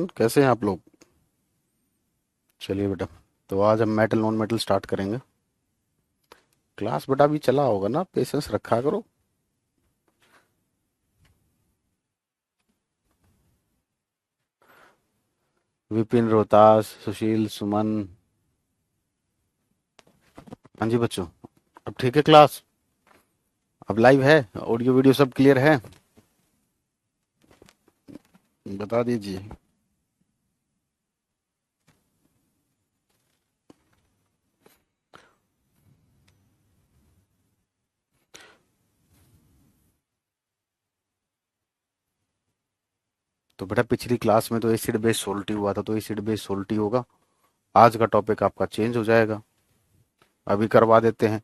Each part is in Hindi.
कैसे हैं आप लोग। चलिए बेटा, तो आज हम मेटल नॉन मेटल स्टार्ट करेंगे। क्लास बेटा अभी चला होगा ना, पेशेंस रखा करो। विपिन, रोहतास, सुशील, सुमन। हाँ जी बच्चों, अब ठीक है क्लास। अब लाइव है, ऑडियो वीडियो सब क्लियर है। बता दीजिए। तो बेटा पिछली क्लास में तो एसिड बेस सोल्टी हुआ था, तो एसिड बेस सोल्टी होगा। आज का टॉपिक आपका चेंज हो जाएगा। अभी करवा देते हैं।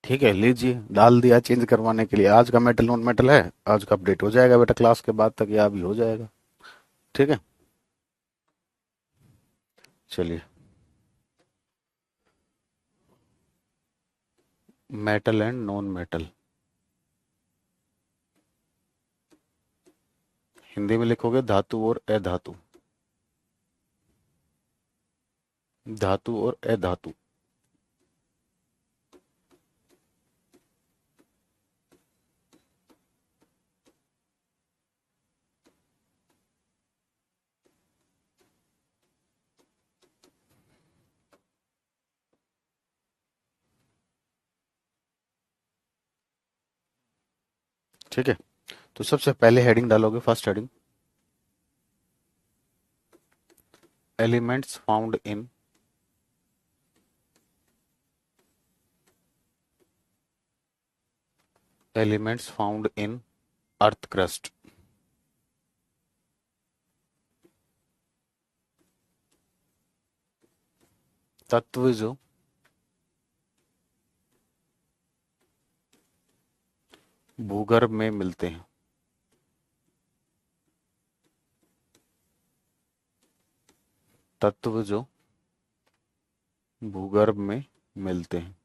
ठीक है, लीजिए, डाल दिया चेंज करवाने के लिए। आज का मेटल नॉन मेटल है। आज का अपडेट हो जाएगा बेटा, क्लास के बाद तक या अभी हो जाएगा। ठीक है। चलिए। Metal and non metal. Hindi में लिखोगे धातु और अधातु। धातु और अधातु। ठीक है, तो सबसे पहले हेडिंग डालोगे, first heading, elements found in elements found in earth crust. तत्व जो भूगर्भ में मिलते हैं। तत्व जो भूगर्भ में मिलते हैं।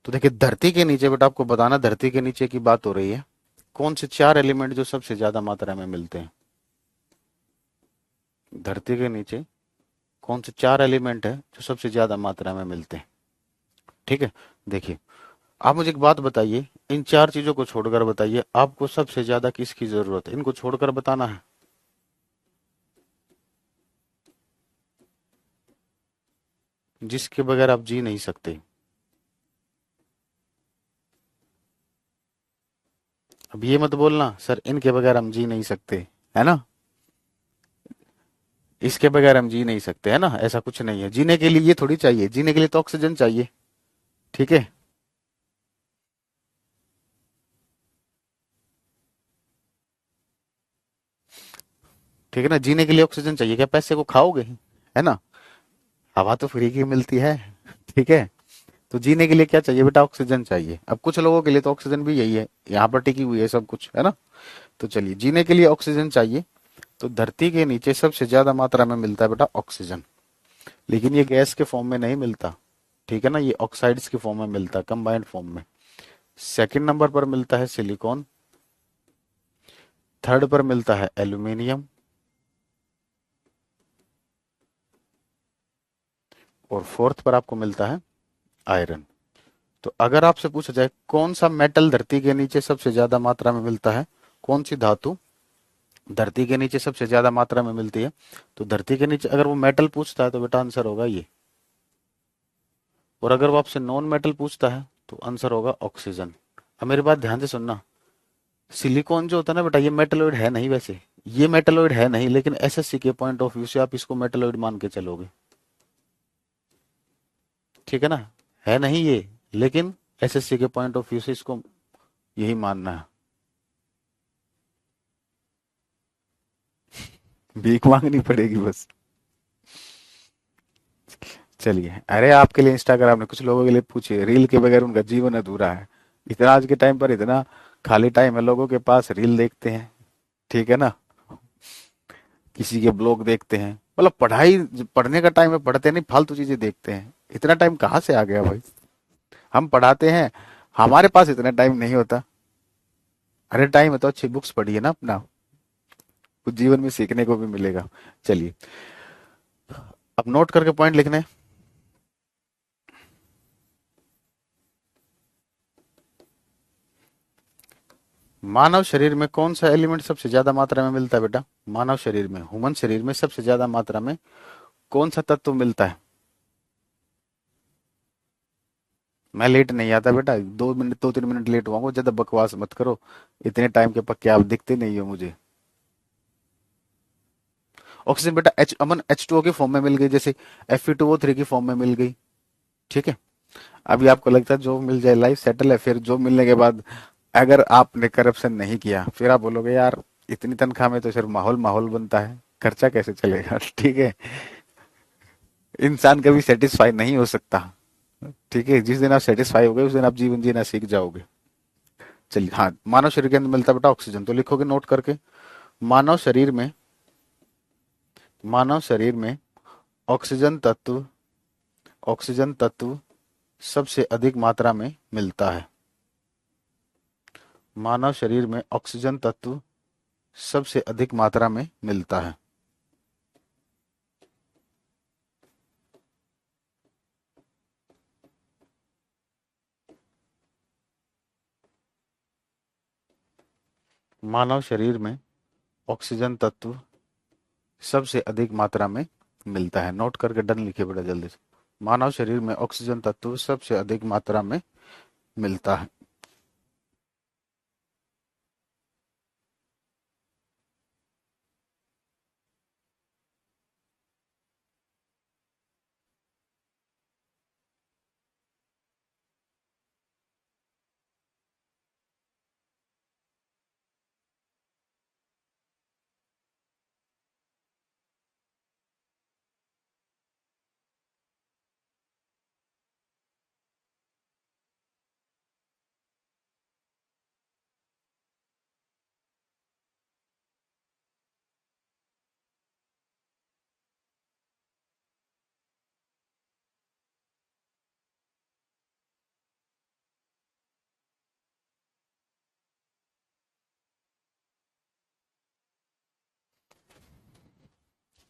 तो देखिए, धरती के नीचे बेटा आपको बताना, धरती के नीचे की बात हो रही है। कौन से चार एलिमेंट जो सबसे ज्यादा मात्रा में मिलते हैं। धरती के नीचे कौन से चार एलिमेंट है जो सबसे ज्यादा मात्रा में मिलते हैं। ठीक है। देखिए, आप मुझे एक बात बताइए, इन चार चीजों को छोड़कर बताइए आपको सबसे ज्यादा किसकी जरूरत है। इनको छोड़कर बताना है, जिसके बगैर आप जी नहीं सकते। अब ये मत बोलना सर इनके बगैर हम जी नहीं सकते, है ना। इसके बगैर हम जी नहीं सकते, है ना। ऐसा कुछ नहीं है, जीने के लिए ये थोड़ी चाहिए, जीने के लिए तो ऑक्सीजन चाहिए। ठीक है। ठीक है ना, जीने के लिए ऑक्सीजन चाहिए, क्या पैसे को खाओगे, है ना। हवा तो फ्री की मिलती है। ठीक है। तो जीने के लिए क्या चाहिए बेटा, ऑक्सीजन चाहिए। अब कुछ लोगों के लिए तो ऑक्सीजन भी यही है, यहाँ पर टिकी हुई है सब कुछ, है ना। तो चलिए, जीने के लिए ऑक्सीजन चाहिए। तो धरती के नीचे सबसे ज्यादा मात्रा में मिलता है बेटा ऑक्सीजन। लेकिन ये गैस के फॉर्म में नहीं मिलता। ठीक है ना, ये ऑक्साइड्स के फॉर्म में मिलता है, कंबाइंड फॉर्म में। सेकंड नंबर पर मिलता है सिलिकॉन। थर्ड पर मिलता है एल्यूमिनियम। और फोर्थ पर आपको मिलता है आयरन। तो अगर आपसे पूछा जाए कौन सा मेटल धरती के नीचे सबसे ज्यादा मात्रा में मिलता है, कौन सी धातु धरती के नीचे सबसे ज्यादा मात्रा में मिलती है, तो धरती के नीचे अगर वो मेटल पूछता है तो बेटा आंसर होगा ये। और अगर वो आपसे नॉन मेटल पूछता है तो आंसर होगा ऑक्सीजन। अब मेरी बात ध्यान से सुनना, सिलिकॉन जो होता है ना बेटा, ये मेटलॉइड है नहीं वैसे। ये मेटलॉइड है नहीं, लेकिन एसएससी के पॉइंट ऑफ व्यू से आप इसको मेटलॉइड मान के चलोगे। ठीक है ना। है नहीं ये, लेकिन एसएससी के पॉइंट ऑफ व्यू से इसको यही मानना है। भीख मांगनी पड़ेगी बस। चलिए, अरे आपके लिए इंस्टाग्राम ने कुछ लोगों के लिए पूछिए, रील के बगैर उनका जीवन अधूरा है। इतना आज के टाइम पर इतना खाली टाइम है लोगों के पास, रील देखते हैं, ठीक है ना, किसी के ब्लॉग देखते हैं, मतलब पढ़ाई, पढ़ने का टाइम है पढ़ते नहीं, फालतू चीजें देखते हैं। इतना टाइम कहाँ से आ गया भाई? हम पढ़ाते हैं, हमारे पास इतना टाइम नहीं होता। अरे टाइम है तो अच्छी बुक्स पढ़िए ना अपना, कुछ जीवन में सीखने को भी मिलेगा। चलिए, अब नोट करके पॉइंट लिखने हैं। मानव शरीर में कौन सा एलिमेंट सबसे ज्यादा मात्रा में मिलता है बेटा? मानव शरीर में, ह्यूमन शरीर में सबसे ज्यादा मात्रा में कौन सा तत्व मिलता है? मैं लेट नहीं आता बेटा, 2 मिनट 2-3 मिनट लेट हुआ, ज्यादा बकवास मत करो। इतने टाइम के पक्के आप दिखते नहीं हो मुझे। ऑक्सीजन बेटा, एच अमन H2O की फॉर्म में मिल गई, जैसे Fe2O3 की फॉर्म में मिल गई, ठीक है। अभी आपको लगता है जॉब मिल जाए लाइफ सेटल है, फिर जॉब मिलने के बाद अगर आपने करप्शन नहीं किया, फिर आप बोलोगे यार इतनी तनख्वाह में तो सिर्फ माहौल माहौल बनता है, खर्चा कैसे चलेगा? ठीक है, इंसान कभी सेटिस्फाई नहीं हो सकता। ठीक है, जिस दिन आप सेटिस्फाई हो गए उस दिन आप जीवन जीना सीख जाओगे। चलिए, हाँ, मानव शरीर के अंदर मिलता है बेटा ऑक्सीजन, तो लिखोगे नोट करके। मानव शरीर में, मानव शरीर में ऑक्सीजन तत्व, ऑक्सीजन तत्व सबसे अधिक मात्रा में मिलता है। मानव शरीर में ऑक्सीजन तत्व सबसे अधिक मात्रा में मिलता है। मानव शरीर में ऑक्सीजन तत्व सबसे अधिक मात्रा में मिलता है। नोट करके डन लिखिए बेटा जल्दी से। मानव शरीर में ऑक्सीजन तत्व सबसे अधिक मात्रा में मिलता है।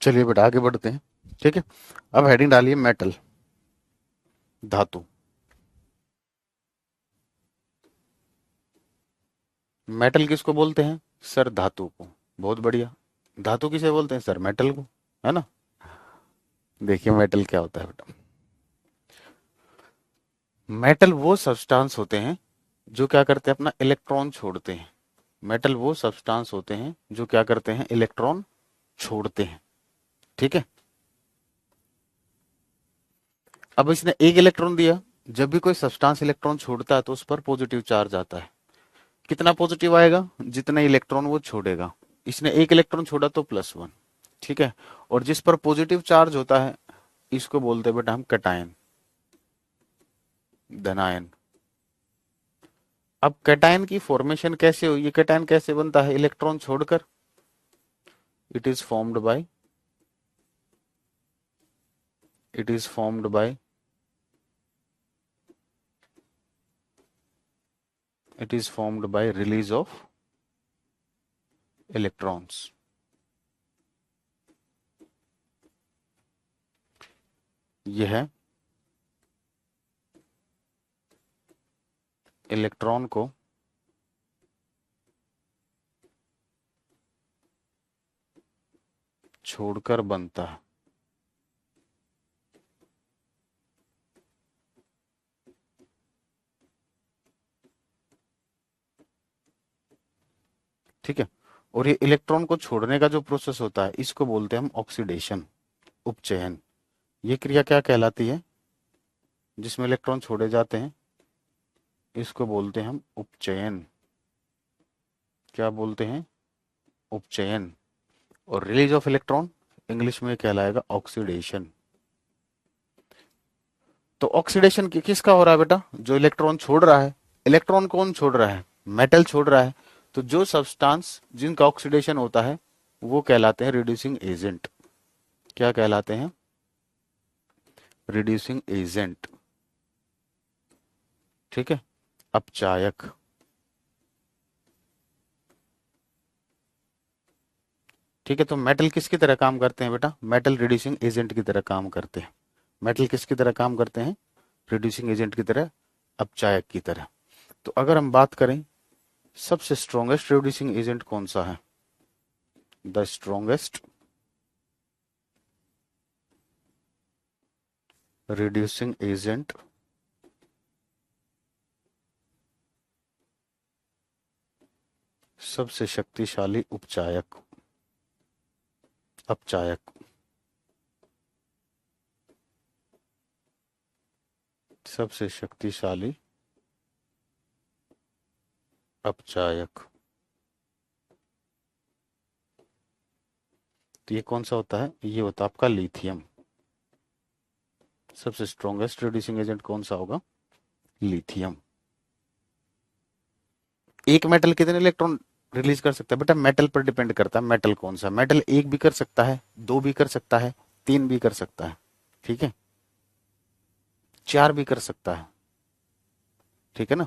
चलिए बेटा आगे बढ़ते हैं, ठीक है। अब हेडिंग डालिए मेटल, धातु। मेटल किसको बोलते हैं सर? धातु को। बहुत बढ़िया। धातु किसे बोलते हैं सर? मेटल को, है ना। देखिए मेटल क्या होता है बेटा। मेटल वो सब्सटेंस होते हैं जो क्या करते हैं, अपना इलेक्ट्रॉन छोड़ते हैं। मेटल वो सब्सटेंस होते हैं जो क्या करते हैं, इलेक्ट्रॉन छोड़ते हैं, ठीक है। अब इसने एक इलेक्ट्रॉन दिया, जब भी कोई सब्सटेंस इलेक्ट्रॉन छोड़ता है तो उस पर पॉजिटिव चार्ज आता है। कितना पॉजिटिव आएगा? जितना इलेक्ट्रॉन वो छोड़ेगा। इसने एक इलेक्ट्रॉन छोड़ा तो +1, ठीक है। और जिस पर पॉजिटिव चार्ज होता है इसको बोलते हैं बेटा हम कैटायन, धनायन। अब कैटायन की फॉर्मेशन कैसे हुई? ये कैटायन कैसे बनता है इलेक्ट्रॉन छोड़कर? It is formed by, it is formed by, it is formed by release of electrons. यह इलेक्ट्रॉन को छोड़कर बनता है। ठीक है। और ये इलेक्ट्रॉन को छोड़ने का जो प्रोसेस होता है इसको बोलते हैं हम ऑक्सीडेशन, उपचयन। ये क्रिया क्या कहलाती है? जिसमें इलेक्ट्रॉन छोड़े जाते हैं इसको बोलते हैं हम उपचयन। क्या बोलते हैं? उपचयन। और रिलीज ऑफ इलेक्ट्रॉन इंग्लिश में कहलाएगा ऑक्सीडेशन। तो ऑक्सीडेशन किसका हो रहा है बेटा? जो इलेक्ट्रॉन छोड़ रहा है। इलेक्ट्रॉन कौन छोड़ रहा है? मेटल छोड़ रहा है। तो जो सब्सटेंस जिनका ऑक्सीडेशन होता है वो कहलाते हैं रिड्यूसिंग एजेंट। क्या कहलाते हैं? Reducing agent. ठीक है, अपचायक। ठीक है, तो मेटल किसकी तरह काम करते हैं बेटा? मेटल रिड्यूसिंग एजेंट की तरह काम करते हैं। मेटल किसकी तरह काम करते हैं? रिड्यूसिंग एजेंट की तरह, अपचायक की तरह। तो अगर हम बात करें सबसे स्ट्रॉन्गेस्ट रिड्यूसिंग एजेंट कौन सा है? द स्ट्रॉन्गेस्ट रिड्यूसिंग एजेंट सबसे शक्तिशाली उपचायक, अपचायक। सबसे शक्तिशाली अपचायक। तो ये कौन सा होता है? ये होता है आपका लिथियम। सबसे स्ट्रॉन्गेस्ट रिड्यूसिंग एजेंट कौन सा होगा? लिथियम। एक मेटल कितने इलेक्ट्रॉन रिलीज कर सकता है बेटा? मेटल पर डिपेंड करता है मेटल कौन सा। मेटल एक भी कर सकता है, दो भी कर सकता है, तीन भी कर सकता है, ठीक है, चार भी कर सकता है, ठीक है ना।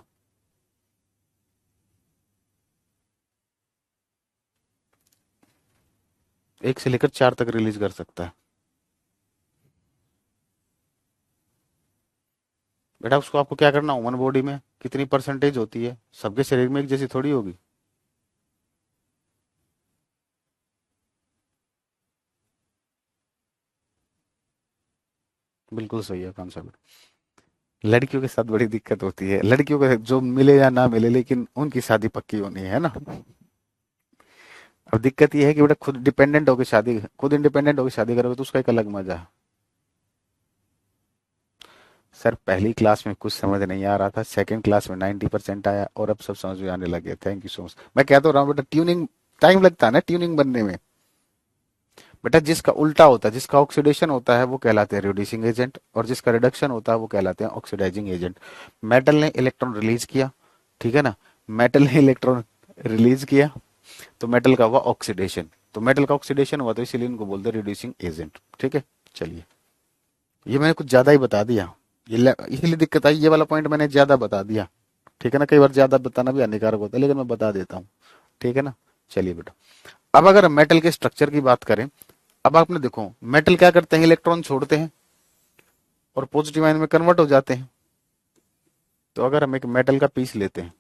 एक से लेकर चार तक रिलीज कर सकता है बेटा। उसको आपको क्या करना, ह्यूमन बॉडी में कितनी परसेंटेज होती है? सबके शरीर में एक जैसी थोड़ी होगी। बिल्कुल सही है कॉन्सेप्ट। लड़कियों के साथ बड़ी दिक्कत होती है। लड़कियों को जो मिले या ना मिले, लेकिन उनकी शादी पक्की होनी है ना। अब दिक्कत ये है कि बेटा खुद डिपेंडेंट होकर शादी, खुद इंडिपेंडेंट होकर शादी करोगे तो उसका एक अलग मजा है। सर पहली क्लास में कुछ समझ नहीं आ रहा था, सेकंड क्लास में 90% आया और अब सब समझ में आने लगे। Thank you so much. मैं कह तो रहा हूँ बेटा, ट्यूनिंग टाइम लगता है ना ट्यूनिंग बनने में। बेटा जिसका उल्टा होता है, जिसका ऑक्सीडेशन होता है वो कहलाते हैं रिड्यूसिंग एजेंट, और जिसका रिडक्शन होता है वो कहलाते हैं ऑक्सीडाइजिंग एजेंट। मेटल ने इलेक्ट्रॉन रिलीज किया, ठीक है ना, मेटल ने इलेक्ट्रॉन रिलीज किया तो मेटल का हुआ ऑक्सीडेशन। तो मेटल का ऑक्सीडेशन हुआ तो इसीलिए इनको बोलते हैं रिड्यूसिंग एजेंट। ठीक है, चलिए, ये मैंने कुछ ज्यादा ही बता दिया, इसलिए दिक्कत आई। ये वाला पॉइंट मैंने ज्यादा बता दिया, ठीक है ना। कई बार ज्यादा बताना भी हानिकारक होता है, लेकिन मैं बता देता हूँ, ठीक है ना। चलिए बेटा, अब अगर हम मेटल के स्ट्रक्चर की बात करें, अब आपने देखो मेटल क्या करते हैं, इलेक्ट्रॉन छोड़ते हैं और पॉजिटिव आयन में कन्वर्ट हो जाते हैं। तो अगर हम एक मेटल का पीस लेते हैं,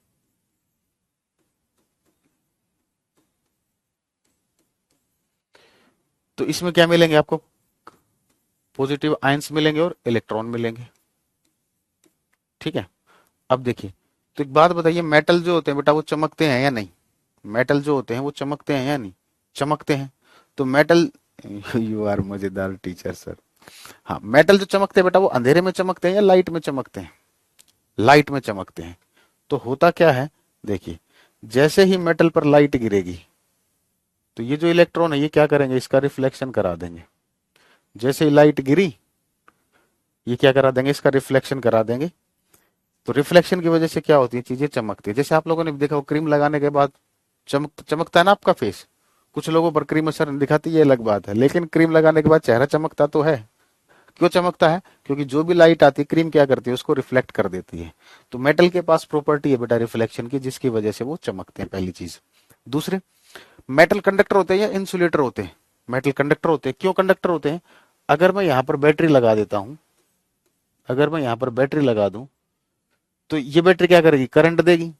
तो इसमें क्या मिलेंगे आपको? पॉजिटिव आयंस मिलेंगे और इलेक्ट्रॉन मिलेंगे, ठीक है। अब देखिए, तो एक बात बताइए, मेटल जो होते हैं बेटा वो चमकते हैं या नहीं? मेटल जो होते हैं वो चमकते हैं या नहीं? चमकते हैं। तो मेटल यू आर मजेदार टीचर सर। हाँ, मेटल जो चमकते हैं बेटा वो अंधेरे में चमकते हैं या लाइट में चमकते हैं? लाइट में चमकते हैं। तो होता क्या है, देखिए, जैसे ही मेटल पर लाइट गिरेगी तो ये जो इलेक्ट्रॉन है ये क्या करेंगे, इसका रिफ्लेक्शन करा देंगे। जैसे ही लाइट गिरी, ये क्या करा देंगे, इसका रिफ्लेक्शन करा देंगे। तो रिफ्लेक्शन की वजह से क्या होती है, चीजें चमकती है। जैसे आप लोगों ने देखा हो, क्रीम लगाने के बाद चमकता है ना आपका फेस। कुछ लोगों पर क्रीम असर नहीं दिखाती, ये अलग बात है, लेकिन क्रीम लगाने के बाद चेहरा चमकता तो है। क्यों चमकता है? क्योंकि जो भी लाइट आती है क्रीम क्या करती है, उसको रिफ्लेक्ट कर देती है। तो मेटल के पास प्रॉपर्टी है बेटा रिफ्लेक्शन की, जिसकी वजह से वो चमकते हैं, पहली चीज। दूसरे, मेटल कंडक्टर होते हैं या इंसुलेटर होते हैं? मेटल कंडक्टर होते हैं। क्यों कंडक्टर होते हैं? अगर मैं यहां पर बैटरी लगा देता हूं, अगर मैं यहां पर बैटरी लगा दूं तो ये बैटरी क्या करेगी, करंट देगी।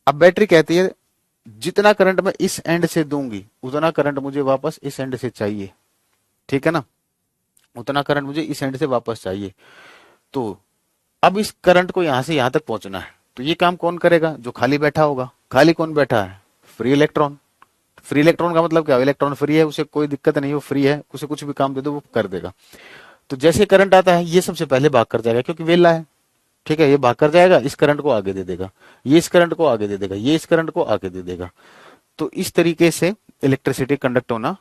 अब बैटरी कहती है जितना करंट मैं इस एंड से दूंगी उतना करंट मुझे वापस इस एंड से चाहिए, ठीक है ना, उतना करंट मुझे इस एंड से वापस चाहिए। तो अब इस करंट को यहां से यहां तक पहुंचना है, तो ये काम कौन करेगा, जो खाली बैठा होगा। खाली कौन बैठा है, फ्री इलेक्ट्रॉन। फ्री इलेक्ट्रॉन का मतलब क्या, इलेक्ट्रॉन फ्री है, उसे कोई दिक्कत नहीं, वो फ्री है, उसे कुछ भी काम दे दो वो कर देगा। तो जैसे करंट आता है ये सबसे पहले भाग कर जाएगा, क्योंकि वेला है, ठीक है, ये भाग कर जाएगा, इस करंट को आगे दे देगा, ये इस करंट को आगे दे देगा, ये इस करंट को आगे दे देगा। तो इस तरीके से इलेक्ट्रिसिटी कंडक्ट होना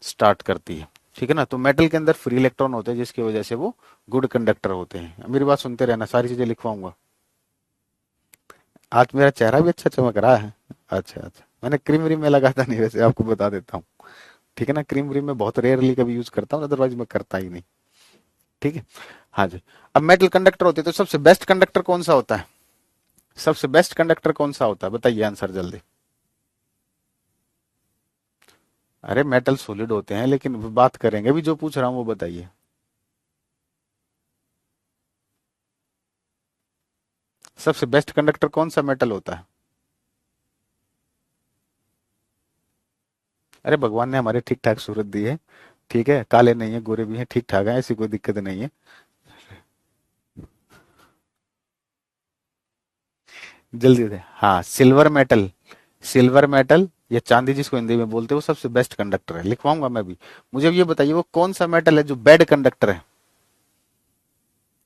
स्टार्ट करती है। ठीक है ना। तो मेटल के अंदर फ्री इलेक्ट्रॉन होते हैं जिसकी वजह से वो गुड कंडक्टर होते हैं। मेरी बात सुनते रहना, सारी चीजें लिखवाऊंगा। आज मेरा चेहरा भी अच्छा चमक रहा है। अच्छा अच्छा, मैंने क्रीम व्रीम में लगाता नहीं, वैसे आपको बता देता हूँ। ठीक है ना, क्रीम व्रीम में बहुत रेयरली कभी यूज करता हूँ, अदरवाइज मैं करता ही नहीं। ठीक है। हाँ जी। अब मेटल कंडक्टर होते हैं, तो सबसे बेस्ट कंडक्टर कौन सा होता है? सबसे बेस्ट कंडक्टर कौन सा होता है, बताइए आंसर जल्दी। अरे मेटल सॉलिड होते हैं, लेकिन बात करेंगे अभी, जो पूछ रहा हूँ वो बताइए। सबसे बेस्ट कंडक्टर कौन सा मेटल होता है? अरे भगवान ने हमारे ठीक ठाक सूरत दी है। ठीक है, काले नहीं है, गोरे भी हैं, ठीक ठाक है, ऐसी कोई दिक्कत नहीं है। जल्दी से, हाँ, सिल्वर मेटल। सिल्वर मेटल या चांदी जिसको हिंदी में बोलते हैं, वो सबसे बेस्ट कंडक्टर है, लिखवाऊंगा मैं भी। मुझे अब ये बताइए, वो कौन सा मेटल है जो बैड कंडक्टर है?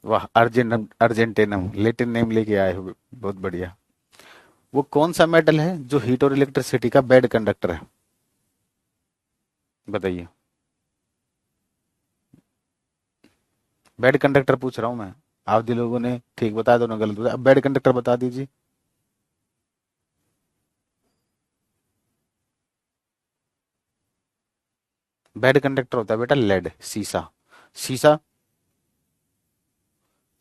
वाह, अर्जेंटेनम, लेटिन नेम लेके आए हो, बहुत बढ़िया। वो कौन सा मेटल है जो हीट और इलेक्ट्रिसिटी का बैड कंडक्टर है? बताइए। बैड कंडक्टर पूछ रहा हूं मैं। आप जी लोगों ने ठीक बताया, दोनों गलत बताया, अब बैड कंडक्टर बता दीजिए। बैड कंडक्टर होता है बेटा लेड, शीशा। शीशा।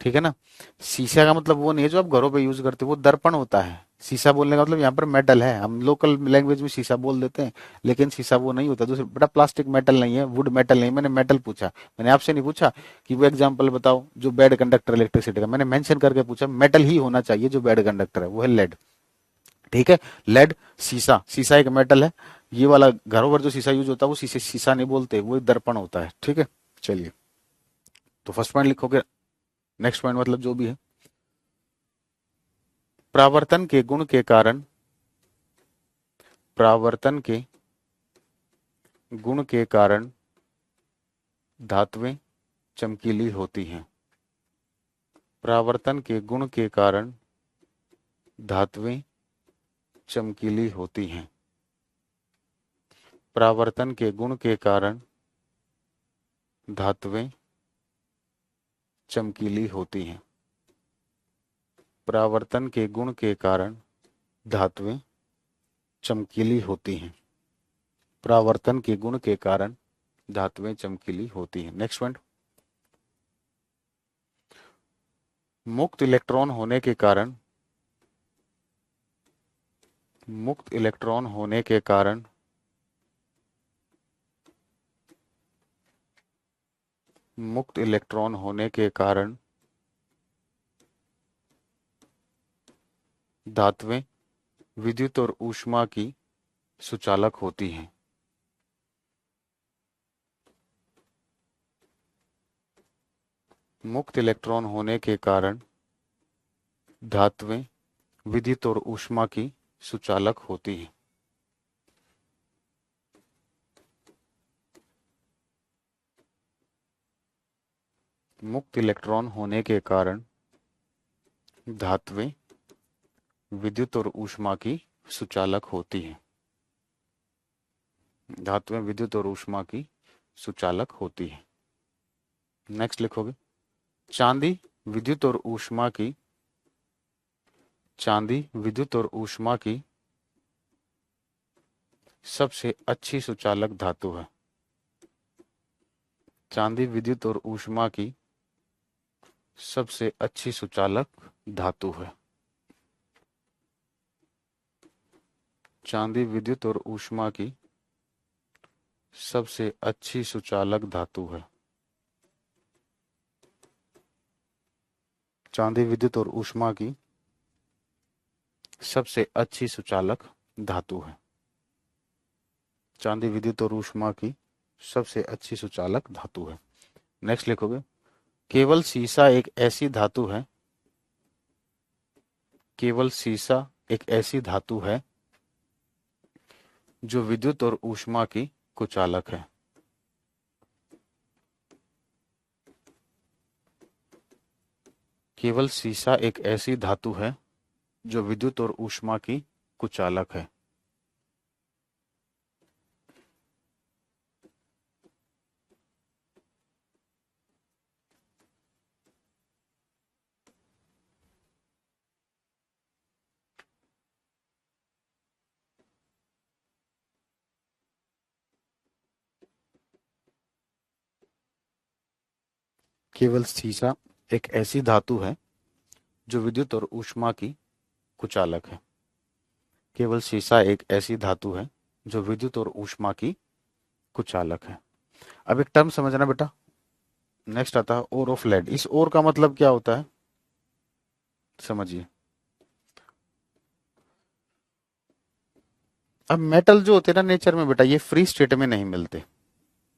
ठीक है ना। शीशा का मतलब वो नहीं है जो आप घरों पे यूज करते हो, वो दर्पण होता है। शीशा बोलने का मतलब यहाँ पर मेटल है, हम लोकल लैंग्वेज में शीशा बोल देते हैं, लेकिन शीशा वो नहीं होता। दूसरा बेटा, प्लास्टिक मेटल नहीं है, वुड मेटल नहीं, मैंने मेटल पूछा। मैंने आपसे नहीं पूछा कि वो एग्जाम्पल बताओ जो बैड कंडक्टर इलेक्ट्रिसिटी का, मैंने मेंशन करके पूछा, मेटल ही होना चाहिए जो बैड कंडक्टर है, वो है लेड। ठीक है। लेड, शीशा, शीशा एक मेटल है। ये वाला घरों पर जो शीशा यूज होता है वो शीशे शीशा नहीं बोलते, वो एक दर्पण होता है। ठीक है। चलिए, तो फर्स्ट पॉइंट लिखोगे, नेक्स्ट पॉइंट मतलब जो भी है। प्रावर्तन के गुण के कारण, प्रावर्तन के गुण के कारण धातुएं चमकीली होती हैं। प्रावर्तन के गुण के कारण धातुएं चमकीली होती हैं। प्रावर्तन के गुण के कारण धातुएं चमकीली होती हैं। प्रावर्तन के गुण के कारण धातुएं चमकीली होती हैं। प्रावर्तन के गुण के कारण धातुएं चमकीली होती हैं। Next point. मुक्त इलेक्ट्रॉन होने के कारण, मुक्त इलेक्ट्रॉन होने के कारण मुक्त इलेक्ट्रॉन होने के कारण धातुएं विद्युत और ऊष्मा की सुचालक होती हैं। मुक्त इलेक्ट्रॉन होने के कारण धातुएं विद्युत और ऊष्मा की सुचालक होती हैं। मुक्त इलेक्ट्रॉन होने के कारण धातुएं विद्युत और ऊष्मा की सुचालक होती हैं। धातुएं विद्युत और ऊष्मा की सुचालक होती हैं। नेक्स्ट लिखोगे, चांदी विद्युत और ऊष्मा की, चांदी विद्युत और ऊष्मा की सबसे अच्छी सुचालक धातु है। चांदी विद्युत और ऊष्मा की सबसे अच्छी सुचालक धातु है। चांदी विद्युत और ऊष्मा की सबसे अच्छी सुचालक धातु है। चांदी विद्युत और ऊष्मा की सबसे अच्छी सुचालक धातु है। चांदी विद्युत और ऊष्मा की सबसे अच्छी सुचालक धातु है। नेक्स्ट लिखोगे, केवल शीशा एक ऐसी धातु है, केवल शीशा एक ऐसी धातु है जो विद्युत और ऊष्मा की कुचालक है। केवल शीशा एक ऐसी धातु है जो विद्युत और ऊष्मा की कुचालक है। केवल शीशा एक ऐसी धातु है जो विद्युत और ऊष्मा की कुचालक है। केवल शीशा एक ऐसी धातु है जो विद्युत और ऊष्मा की कुचालक है। अब एक टर्म समझना बेटा, नेक्स्ट आता है ओर ऑफ लेड। इस ओर का मतलब क्या होता है समझिए। अब मेटल जो होते हैं ना नेचर में बेटा, ये फ्री स्टेट में नहीं मिलते।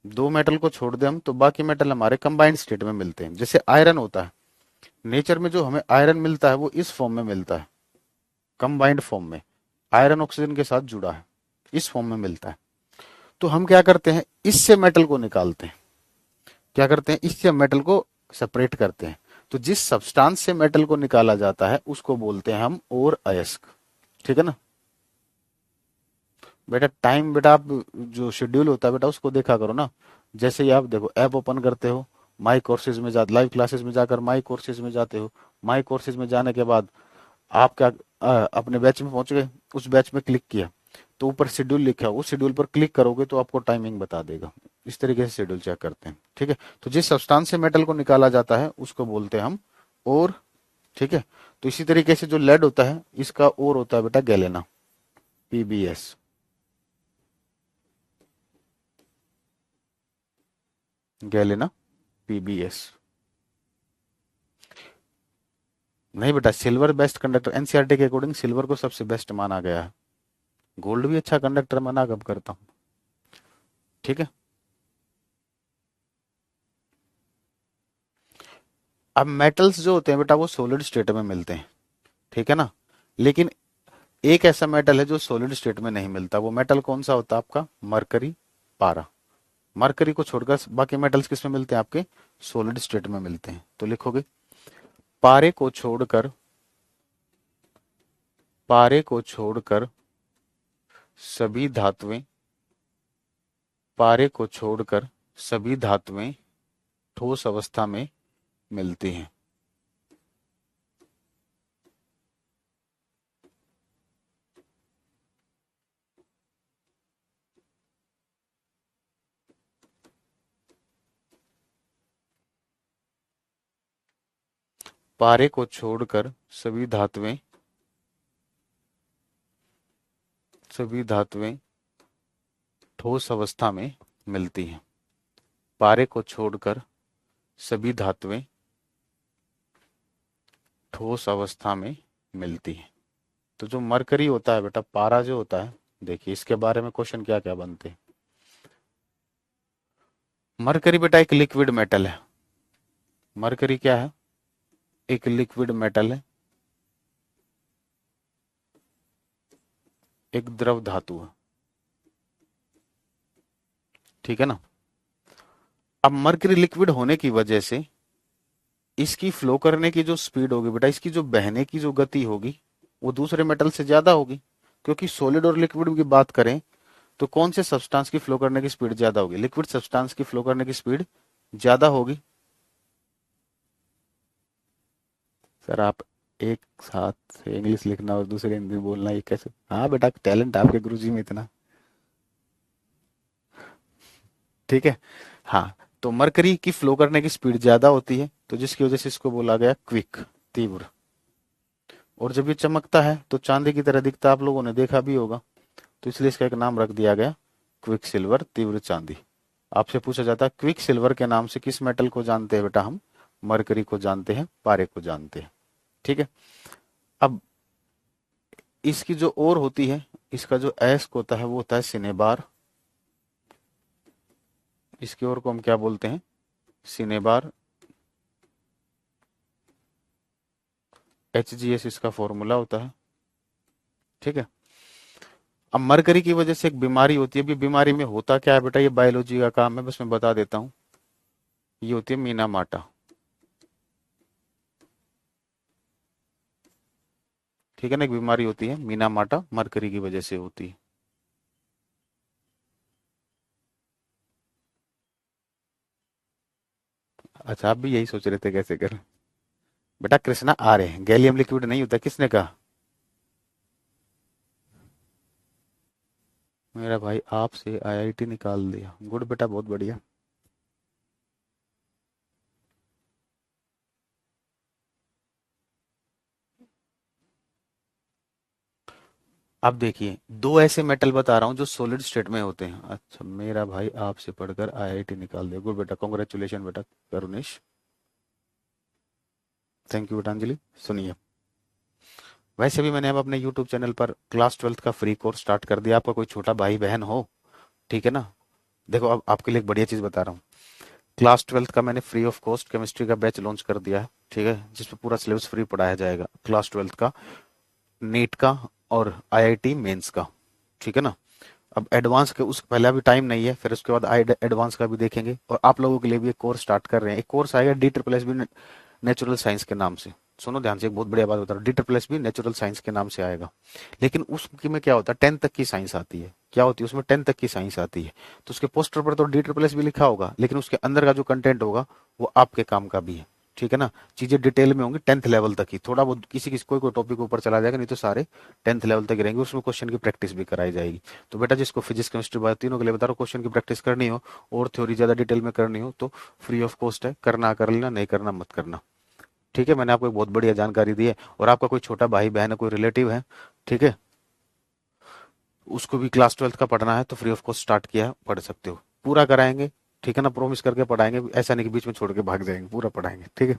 दो मेटल को छोड़ दे हम तो बाकी मेटल हमारे कंबाइंड स्टेट में मिलते हैं। जैसे आयरन होता है, नेचर में जो हमें आयरन मिलता है वो इस फॉर्म में मिलता है, कंबाइंड फॉर्म में। आयरन ऑक्सीजन के साथ जुड़ा है, इस फॉर्म में मिलता है। तो हम क्या करते हैं, इससे मेटल को निकालते हैं। क्या करते हैं, इससे मेटल को सेपरेट करते हैं। तो जिस सब्सटेंस से मेटल को निकाला जाता है उसको बोलते हैं हम और अयस्क। ठीक है ना बेटा। टाइम बेटा आप जो शेड्यूल होता है बेटा उसको देखा करो ना। जैसे ही आप देखो ऐप ओपन करते हो, माई कोर्सेज में जा, लाइव क्लासेस में जाकर माई कोर्सेज में जाते हो। माई कोर्सेज में जाने के बाद आप क्या अपने बैच में पहुंच गए, उस बैच में क्लिक किया तो ऊपर शेड्यूल लिखा है, उस शेड्यूल पर क्लिक करोगे तो आपको टाइमिंग बता देगा। इस तरीके से शेड्यूल चेक करते हैं। ठीक है, तो जिस सब्सटेंस से मेटल को निकाला जाता है उसको बोलते हैं हम और। ठीक है, तो इसी तरीके से जो लेड होता है इसका और होता है बेटा गैलेना, पीबीएस। Galena PBS. नहीं बेटा, सिल्वर बेस्ट कंडक्टर, एनसीईआरटी के अकॉर्डिंग सिल्वर को सबसे बेस्ट माना गया है। गोल्ड भी अच्छा कंडक्टर माना कब करता हूँ। ठीक है, अब मेटल्स जो होते हैं बेटा वो सॉलिड स्टेट में मिलते हैं। ठीक है ना, लेकिन एक ऐसा मेटल है जो सॉलिड स्टेट में नहीं मिलता। वो मेटल कौन सा होता है आपका, मरकरी, पारा। मरकरी को छोड़कर बाकी मेटल्स किस में मिलते हैं आपके, सॉलिड स्टेट में मिलते हैं। तो लिखोगे पारे को छोड़कर, पारे को छोड़कर सभी धातुएं, पारे को छोड़कर सभी धातुएं ठोस अवस्था में मिलती हैं। पारे को छोड़कर सभी धातुएं, सभी धातुएं ठोस अवस्था में मिलती हैं। पारे को छोड़कर सभी धातुएं ठोस अवस्था में मिलती हैं। तो जो मरकरी होता है बेटा, पारा जो होता है, देखिए इसके बारे में क्वेश्चन क्या क्या बनते हैं। मरकरी बेटा एक लिक्विड मेटल है। मरकरी क्या है, एक लिक्विड मेटल है, एक द्रव धातु है। ठीक है ना। अब मरकरी लिक्विड होने की वजह से इसकी फ्लो करने की जो स्पीड होगी बेटा, इसकी जो बहने की जो गति होगी वो दूसरे मेटल से ज्यादा होगी। क्योंकि सॉलिड और लिक्विड की बात करें तो कौन से सब्सटेंस की फ्लो करने की स्पीड ज्यादा होगी, लिक्विड सब्सटेंस की फ्लो करने की स्पीड ज्यादा होगी। सर आप एक साथ इंग्लिश लिखना और दूसरे हिंदी बोलना ये कैसे, हाँ बेटा टैलेंट आपके गुरुजी में इतना। ठीक है, हाँ। तो मरकरी की फ्लो करने की स्पीड ज्यादा होती है तो जिसकी वजह से इसको बोला गया क्विक, तीव्र। और जब ये चमकता है तो चांदी की तरह दिखता है, आप लोगों ने देखा भी होगा। तो इसलिए इसका एक नाम रख दिया गया क्विक सिल्वर, तीव्र चांदी। आपसे पूछा जाता है क्विक सिल्वर के नाम से किस मेटल को जानते हैं बेटा हम, मरकरी को जानते हैं, पारे को जानते हैं। ठीक है, अब इसकी जो ओर होती है, इसका जो एस्क होता है वो होता है सिनेबार। इसकी ओर को हम क्या बोलते हैं, सिनेबार। HGS इसका फॉर्मूला होता है। ठीक है, अब मरकरी की वजह से एक बीमारी होती है। अभी बीमारी में होता क्या है बेटा, ये बायोलॉजी का काम है, बस मैं बता देता हूँ। ये होती है मीना माटा। ठीक है ना, एक बीमारी होती है मीना माटा, मरकरी की वजह से होती है। अच्छा आप भी यही सोच रहे थे कैसे कर। बेटा कृष्णा आ रहे हैं, गैलियम लिक्विड नहीं होता, किसने कहा। मेरा भाई आपसे IIT निकाल दिया, गुड बेटा, बहुत बढ़िया। अब देखिए, दो ऐसे मेटल बता रहा हूँ जो सॉलिड स्टेट में होते हैं। अच्छा, मेरा भाई आपसे पढ़कर आईआईटी निकाल दे, गुड बेटा, कॉन्ग्रेचुलेशन बेटा करुणेश। थैंक यू बेटा अंजलि। सुनिए, वैसे भी मैंने अब अपने यूट्यूब चैनल पर क्लास ट्वेल्थ का फ्री कोर्स स्टार्ट कर दिया। आपका कोई छोटा भाई बहन हो, ठीक है ना, देखो अब आपके लिए एक बढ़िया चीज बता रहा हूँ। क्लास ट्वेल्थ का मैंने फ्री ऑफ कॉस्ट केमिस्ट्री का बैच लॉन्च कर दिया है, ठीक है, जिसमें पूरा सिलेबस फ्री पढ़ाया जाएगा क्लास ट्वेल्थ का, नीट का और आईआईटी मेंस का, ठीक है ना। अब एडवांस के उस पहले अभी टाइम नहीं है, फिर उसके बाद एडवांस का भी देखेंगे, और आप लोगों के लिए भी एक कोर्स स्टार्ट कर रहे हैं। एक कोर्स आएगा D triple S B natural science के नाम से। सुनो ध्यान से, एक बहुत बढ़िया बात बता रहा हूँ, D triple S B natural science के नाम से आएगा। लेकिन उसमें क्या होता है, 10 तक की साइंस आती है। क्या होती है उसमें, 10 तक की साइंस आती है। तो उसके पोस्टर पर तो डी ट्रिपल एस बी लिखा होगा, लेकिन उसके अंदर का जो कंटेंट होगा वो आपके काम का भी है, ठीक है ना। चीजें डिटेल में होंगी 10th लेवल तक ही, थोड़ा बहुत किसी किसी कोई कोई टॉपिक ऊपर चला जाएगा, नहीं तो सारे 10th लेवल तक ही रहेंगे। उसमें क्वेश्चन की प्रैक्टिस भी कराई जाएगी। तो बेटा जिसको फिजिक्स केमिस्ट्री बायो तीनों के लिए बता रहा हूँ, क्वेश्चन की प्रैक्टिस करनी हो और थ्योरी ज्यादा डिटेल में करनी हो तो फ्री ऑफ कॉस्ट है, करना कर लेना, नहीं करना मत करना, ठीक है। मैंने आपको एक बहुत बढ़िया जानकारी दी है। और आपका कोई छोटा भाई बहन है, कोई रिलेटिव है, ठीक है, उसको भी क्लास ट्वेल्थ का पढ़ना है तो फ्री ऑफ कॉस्ट स्टार्ट किया है, पढ़ सकते हो, पूरा कराएंगे, ठीक है ना, प्रॉमिस करके पढ़ाएंगे, ऐसा नहीं कि बीच में छोड़ के भाग जाएंगे, पूरा पढ़ाएंगे, ठीक है।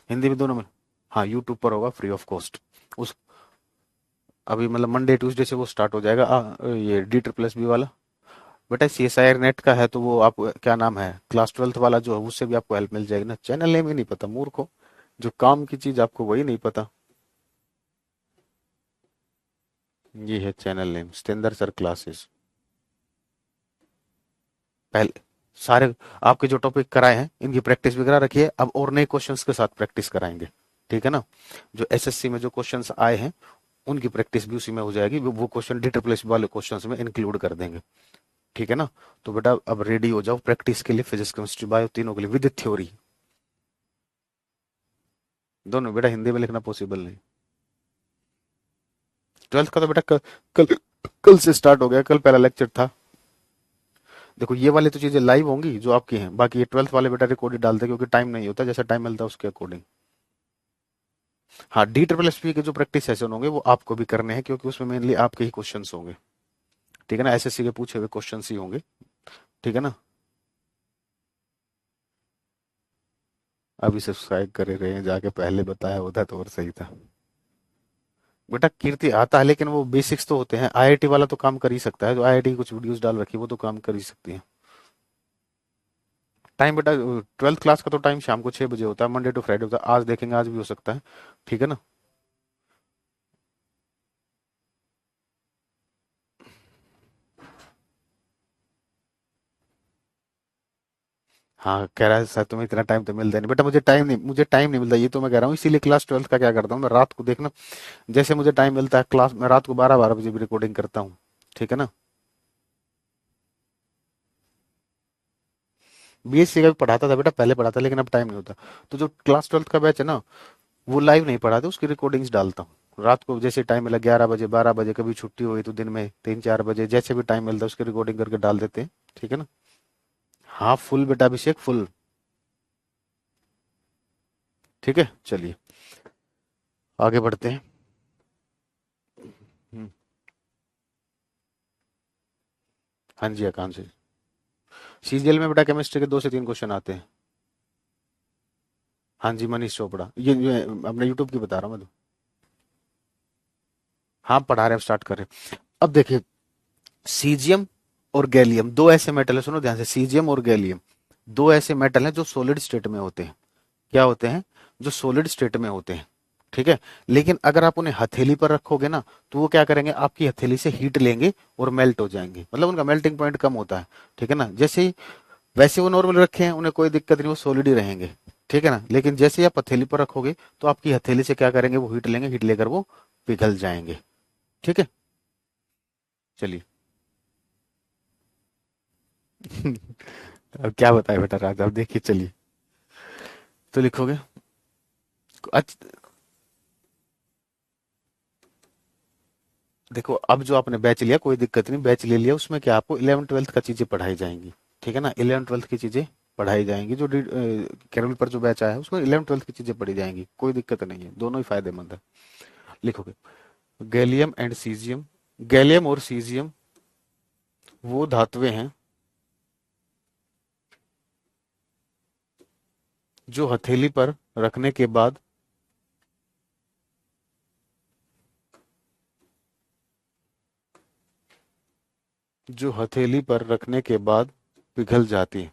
हिंदी में दोनों में, हाँ यूट्यूब पर होगा फ्री ऑफ कॉस्ट। उस अभी मतलब मंडे ट्यूसडे से वो स्टार्ट हो जाएगा, ये डी ट्रिपल एस बी वाला। बेटा C S I R NET का है, तो वो आप क्या नाम है, क्लास ट्वेल्थ वाला जो है उससे भी आपको हेल्प मिल जाएगी ना। चैनल नेम ही नहीं पता मूर्ख हो, जो काम की चीज आपको वही नहीं पता। ये है channel name, Satendra sir classes. पहले सारे आपके जो टॉपिक कराए हैं इनकी प्रैक्टिस भी करा रखिए, अब और नए क्वेश्चंस के साथ प्रैक्टिस कराएंगे, ठीक है ना। जो एसएससी में जो क्वेश्चंस आए हैं उनकी प्रैक्टिस भी उसी में हो जाएगी, वो क्वेश्चन डी ट्रिपल एस वाले क्वेश्चंस में इंक्लूड कर देंगे, ठीक है ना। तो बेटा अब रेडी हो जाओ प्रैक्टिस के लिए, फिजिक्स केमिस्ट्री बायो तीनों के लिए विद थ्योरी। दोनों बेटा, हिंदी में लिखना पॉसिबल नहीं। ट्वेल्थ का तो बेटा कल कल से स्टार्ट हो गया, कल पहला लेक्चर था। देखो ये वाली तो चीजें लाइव होंगी जो आपकी हैं, बाकी ये ट्वेल्थ वाले बेटा रिकॉर्डेड डालते हैं, क्योंकि टाइम नहीं होता, जैसा टाइम मिलता है उसके अकॉर्डिंग। हाँ, डी ट्रिपल एस पी के जो प्रैक्टिस सेशन होंगे वो आपको भी करने हैं, क्योंकि उसमें मेनली आपके ही क्वेश्चंस होंगे, ठीक है ना, एसएससी के पूछे हुए क्वेश्चंस ही होंगे, ठीक है ना। अभी सब्सक्राइब करे रहे हैं, जाके पहले बताया होता तो और सही था। बेटा कीर्ति आता है, लेकिन वो बेसिक्स तो होते हैं, आईआईटी वाला तो काम कर ही सकता है, जो आईआईटी की कुछ वीडियोस डाल रखी है वो तो काम कर ही सकती है। टाइम बेटा, ट्वेल्थ क्लास का तो टाइम शाम को 6 बजे होता है, मंडे टू फ्राइडे होता है, आज देखेंगे आज भी हो सकता है, ठीक है ना। हाँ कह रहा है सर तुम्हें इतना टाइम तो मिलता नहीं, बेटा मुझे टाइम नहीं मिलता, ये तो मैं कह रहा हूँ, इसीलिए क्लास ट्वेल्थ का क्या करता हूँ मैं, रात को देखना, जैसे मुझे टाइम मिलता है क्लास में रात को 12-12 बजे भी रिकॉर्डिंग करता हूँ, ठीक है ना। बीएससी का भी पढ़ाता था बेटा, पहले पढ़ाता, लेकिन अब टाइम नहीं होता। तो जो क्लास ट्वेल्थ का बैच है ना, वो लाइव नहीं पढ़ाते, उसकी रिकॉर्डिंग्स डालता हूँ रात को, जैसे टाइम मिला 11 बजे 12 बजे, कभी छुट्टी हुई तो दिन में 3-4 बजे, जैसे भी टाइम मिलता है उसकी रिकॉर्डिंग करके डाल देते हैं, ठीक है ना। हाँ फुल बेटा अभिषेक, फुल, ठीक है, चलिए आगे बढ़ते हैं। हम्म, हाँ जी आकांक्ष जी, सीजीएल में बेटा केमिस्ट्री के 2 से 3 क्वेश्चन आते हैं। हाँ जी मनीष चोपड़ा, ये अपने यूट्यूब की बता रहा हूँ मैं तो। हाँ पढ़ा रहे हैं, स्टार्ट कर रहे हैं। अब देखिए, सीजियम और गैलियम दो ऐसे मेटल है, सुनो ध्यान से, सीजियम और गैलियम दो ऐसे मेटल हैं जो सॉलिड स्टेट में होते हैं। क्या होते हैं, जो सॉलिड स्टेट में होते हैं, ठीक है। लेकिन अगर आप उन्हें हथेली पर रखोगे ना, तो वो क्या करेंगे, आपकी हथेली से हीट लेंगे और मेल्ट हो जाएंगे, मतलब उनका मेल्टिंग पॉइंट कम होता है, ठीक है ना। जैसे ही वैसे वो नॉर्मल रखे हैं उन्हें कोई दिक्कत नहीं, वो सॉलिड ही रहेंगे, ठीक है ना। लेकिन जैसे ही आप हथेली पर रखोगे तो आपकी हथेली से क्या करेंगे, वो हीट लेंगे, हीट लेकर वो पिघल जाएंगे, ठीक है। चलिए अब क्या बताए बेटा राजा, अब देखिए चलिए, तो लिखोगे। अच्छा देखो, अब जो आपने बैच लिया कोई दिक्कत नहीं, बैच ले लिया, उसमें क्या आपको 11th 12th का चीजें पढ़ाई जाएंगी, ठीक है ना, 11th 12th की चीजें पढ़ाई जाएंगी। जो कैरल पर जो बैच आया है उसमें 11th 12th की चीजें पढ़ी जाएंगी, कोई दिक्कत नहीं है, दोनों ही फायदेमंद है। लिखोगे गैलियम एंड सीजियम। गैलियम और सीजियम वो धातुएं हैं जो हथेली पर रखने के बाद पिघल जाती है।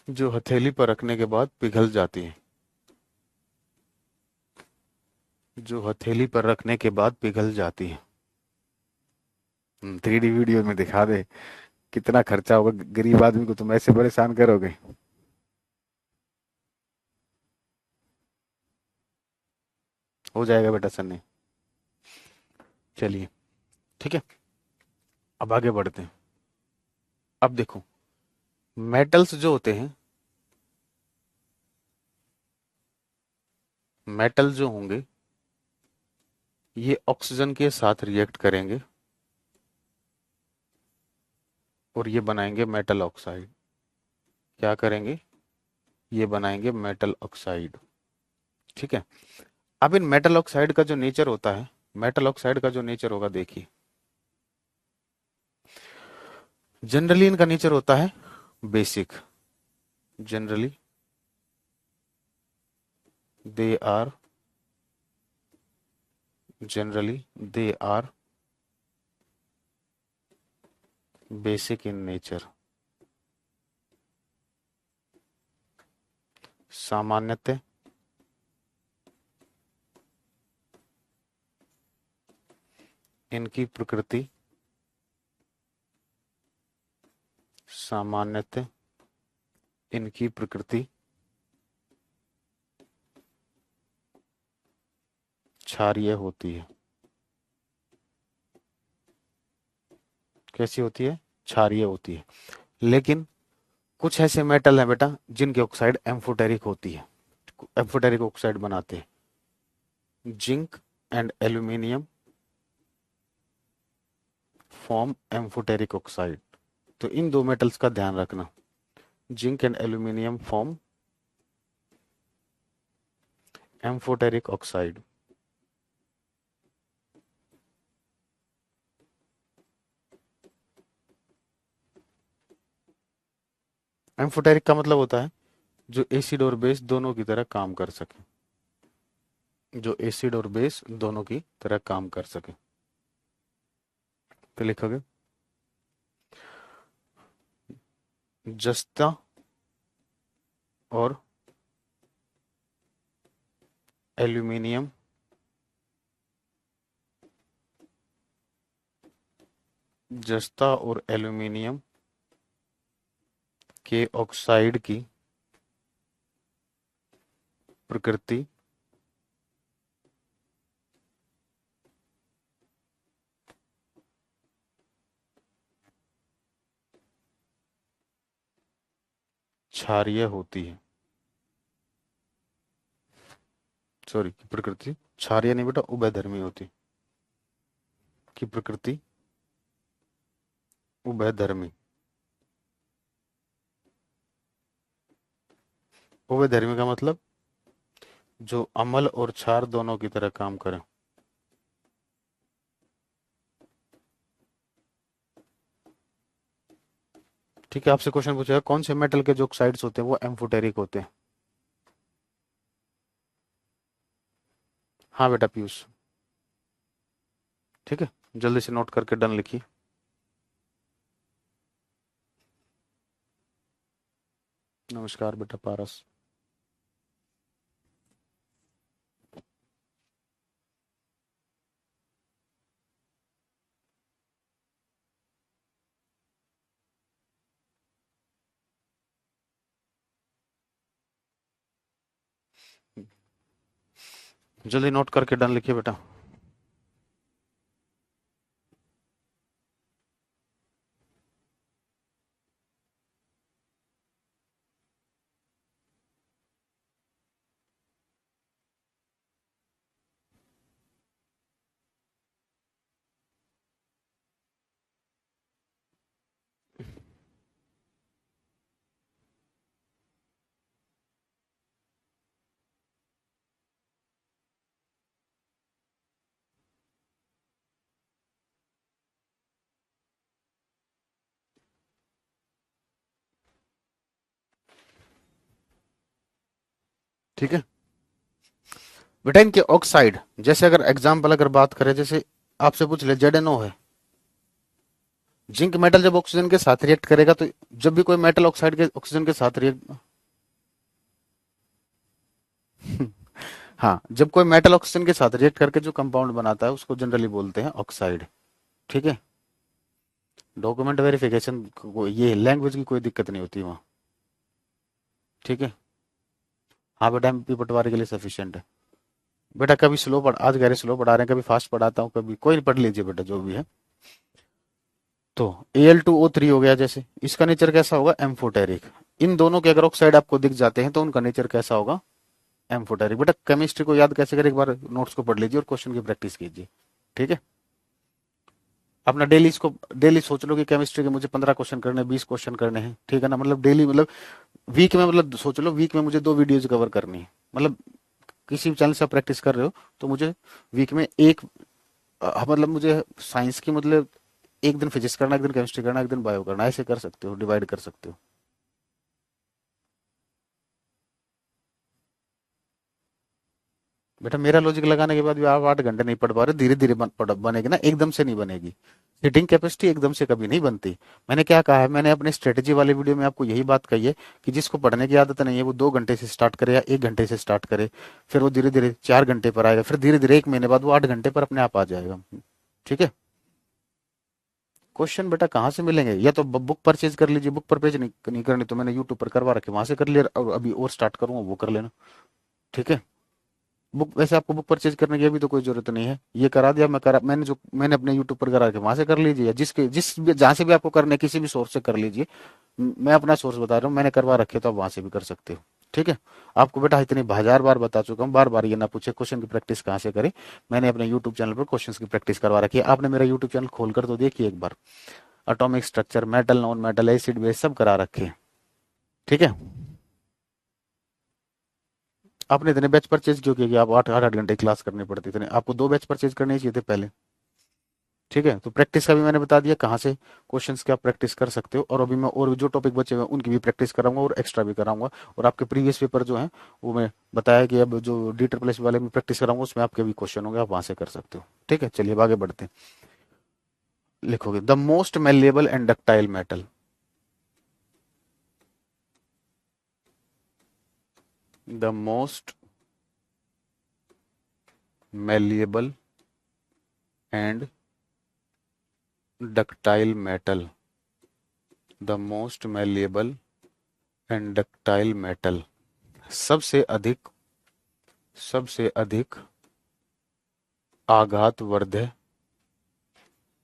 जो हथेली पर रखने के बाद पिघल जाती है। जो हथेली पर रखने के बाद पिघल जाती है। 3D वीडियो में दिखा दे कितना खर्चा होगा, गरीब आदमी को तुम ऐसे परेशान करोगे। हो जाएगा बेटा सन्नी। चलिए ठीक है, अब आगे बढ़ते हैं। अब देखो मेटल्स जो होते हैं, मेटल जो होंगे ये ऑक्सीजन के साथ रिएक्ट करेंगे और ये बनाएंगे मेटल ऑक्साइड। क्या करेंगे? ये बनाएंगे मेटल ऑक्साइड। ठीक है, अब इन मेटल ऑक्साइड का जो नेचर होता है, मेटल ऑक्साइड का जो नेचर होगा देखिए, जनरली इनका नेचर होता है basic. Generally they are generally they are basic in nature। सामान्यतः इनकी प्रकृति सामान्यतः इनकी प्रकृति क्षारीय होती है। कैसी होती है? क्षारीय होती है। लेकिन कुछ ऐसे मेटल हैं बेटा जिनकी ऑक्साइड एम्फोटेरिक होती है, एम्फोटेरिक ऑक्साइड बनाते हैं। Zinc and aluminium form amphoteric oxide. तो इन दो मेटल्स का ध्यान रखना, zinc and aluminium form amphoteric oxide. Amphoteric का मतलब होता है जो एसिड और बेस दोनों की तरह काम कर सके, जो एसिड और बेस दोनों की तरह काम कर सके। तो लिखोगे जस्ता और एल्यूमिनियम जस्ता और एल्यूमिनियम के ऑक्साइड की प्रकृति क्षारीय होती है। सॉरी, की प्रकृति क्षारीय नहीं बेटा, उभयधर्मी होती। की प्रकृति उभयधर्मी। उभयधर्मी का मतलब जो अम्ल और क्षार दोनों की तरह काम करे। ठीक है, आपसे क्वेश्चन पूछेगा कौन से मेटल के जो ऑक्साइड्स होते हैं वो एम्फोटेरिक होते हैं। हाँ बेटा पीयूष, ठीक है, जल्दी से नोट करके डन लिखिए। नमस्कार बेटा पारस। जल्दी नोट करके डन लिखिए बेटा। ठीक है बेटा। इनके ऑक्साइड, जैसे अगर एग्जाम्पल अगर बात करें, जैसे आपसे पूछ ले ZNO है, जिंक मेटल जब ऑक्सीजन के साथ रिएक्ट करेगा तो जब भी कोई मेटल ऑक्साइड के ऑक्सीजन के साथ रिएक्ट, हाँ, जब कोई मेटल ऑक्सीजन के साथ रिएक्ट करके जो कंपाउंड बनाता है उसको जनरली बोलते हैं ऑक्साइड। ठीक है, डॉक्यूमेंट वेरिफिकेशन ये लैंग्वेज की कोई दिक्कत नहीं होती वहाँ। ठीक है, हाँ बेटा, MP पटवारी के लिए सफिशियंट है बेटा। कभी स्लो पढ़, आज कह रहे स्लो पढ़ा रहे हैं, कभी फास्ट पढ़ाता हूँ, कभी कोई नहीं, पढ़ लीजिए बेटा जो भी है। तो Al2O3 हो गया, जैसे इसका नेचर कैसा होगा, एम्फोटेरिक। इन दोनों के अगर ऑक्साइड आपको दिख जाते हैं तो उनका नेचर कैसा होगा, एम्फोटेरिक। बेटा केमिस्ट्री को याद कैसे करें, एक बार नोट्स को पढ़ लीजिए और क्वेश्चन की प्रैक्टिस कीजिए। ठीक है, अपना डेली इसको डेली सोच लो कि केमिस्ट्री के मुझे 15 क्वेश्चन करने हैं, 20 क्वेश्चन करने हैं। ठीक है ना, मतलब डेली, मतलब वीक में, मतलब सोच लो वीक में मुझे 2 वीडियोज कवर करनी है। मतलब किसी भी चैनल से आप प्रैक्टिस कर रहे हो तो मुझे वीक में एक, मतलब मुझे साइंस की, मतलब एक दिन फिजिक्स करना, एक दिन केमिस्ट्री करना, एक दिन बायो करना, ऐसे कर सकते हो, डिवाइड कर सकते हो। बेटा मेरा लॉजिक लगाने के बाद भी आप 8 घंटे नहीं पढ़ पा रहे, धीरे धीरे बनेगी ना, एकदम से नहीं बनेगी। सीटिंग कैपेसिटी एकदम से कभी नहीं बनती। मैंने क्या कहा है, मैंने अपने स्ट्रेटेजी वाले वीडियो में आपको यही बात कही है कि जिसको पढ़ने की आदत नहीं है वो 2 घंटे से स्टार्ट करे या 1 घंटे से स्टार्ट करे, फिर वो धीरे धीरे 4 घंटे पर आएगा, फिर धीरे धीरे 1 महीने बाद वो 8 घंटे पर अपने आप आ जाएगा। ठीक है, क्वेश्चन बेटा कहाँ से मिलेंगे, या तो बुक परचेज कर लीजिए, बुक परचेज नहीं करनी तो मैंने यूट्यूब पर करवा रखे, वहां से कर लिया, और अभी और स्टार्ट करूंगा वो कर लेना। ठीक है, बुक वैसे आपको बुक परचेज करने की अभी तो कोई जरूरत नहीं है, ये करा दिया, मैंने अपने यूट्यूब पर करा के वहां से कर लीजिए, या जहां से भी आपको करने किसी भी सोर्स से कर लीजिए। मैं अपना सोर्स बता रहा हूँ, मैंने करवा रखे तो आप वहां से भी कर सकते हो। ठीक है, आपको बेटा इतनी 1000 बार बता चुका हूँ, बार बार ये ना पूछे क्वेश्चन की प्रैक्टिस कहाँ से करें। मैंने अपने यूट्यूब चैनल पर क्वेश्चन की प्रैक्टिस करवा रखी है, आपने मेरा यूट्यूब चैनल खोलकर तो देखिए एक बार। Atomic structure, metal, non metal, acid base सब करा रखे हैं। ठीक है, आपने इतने बैच परचेज क्यों किए कि आप 8 8 8 घंटे क्लास करनी पड़ती, इतने आपको 2 बैच परचेज करने चाहिए थे पहले। ठीक है, तो प्रैक्टिस का भी मैंने बता दिया कहाँ से क्वेश्चंस की आप प्रैक्टिस कर सकते हो, और अभी मैं और भी जो टॉपिक बचे हुए हैं उनकी भी प्रैक्टिस कराऊंगा और एक्स्ट्रा भी कराऊंगा। और आपके प्रीवियस पेपर जो हैं वो मैं बताया कि अब जो D++ वाले में प्रैक्टिस कराऊंगा उसमें आपके भी क्वेश्चन होंगे, आप वहां से कर सकते हो। ठीक है, चलिए अब आगे बढ़ते हैं। लिखोगे the most malleable and ductile metal. The most malleable and ductile metal, the most malleable and ductile metal, सबसे अधिक, सबसे अधिक आघातवर्ध,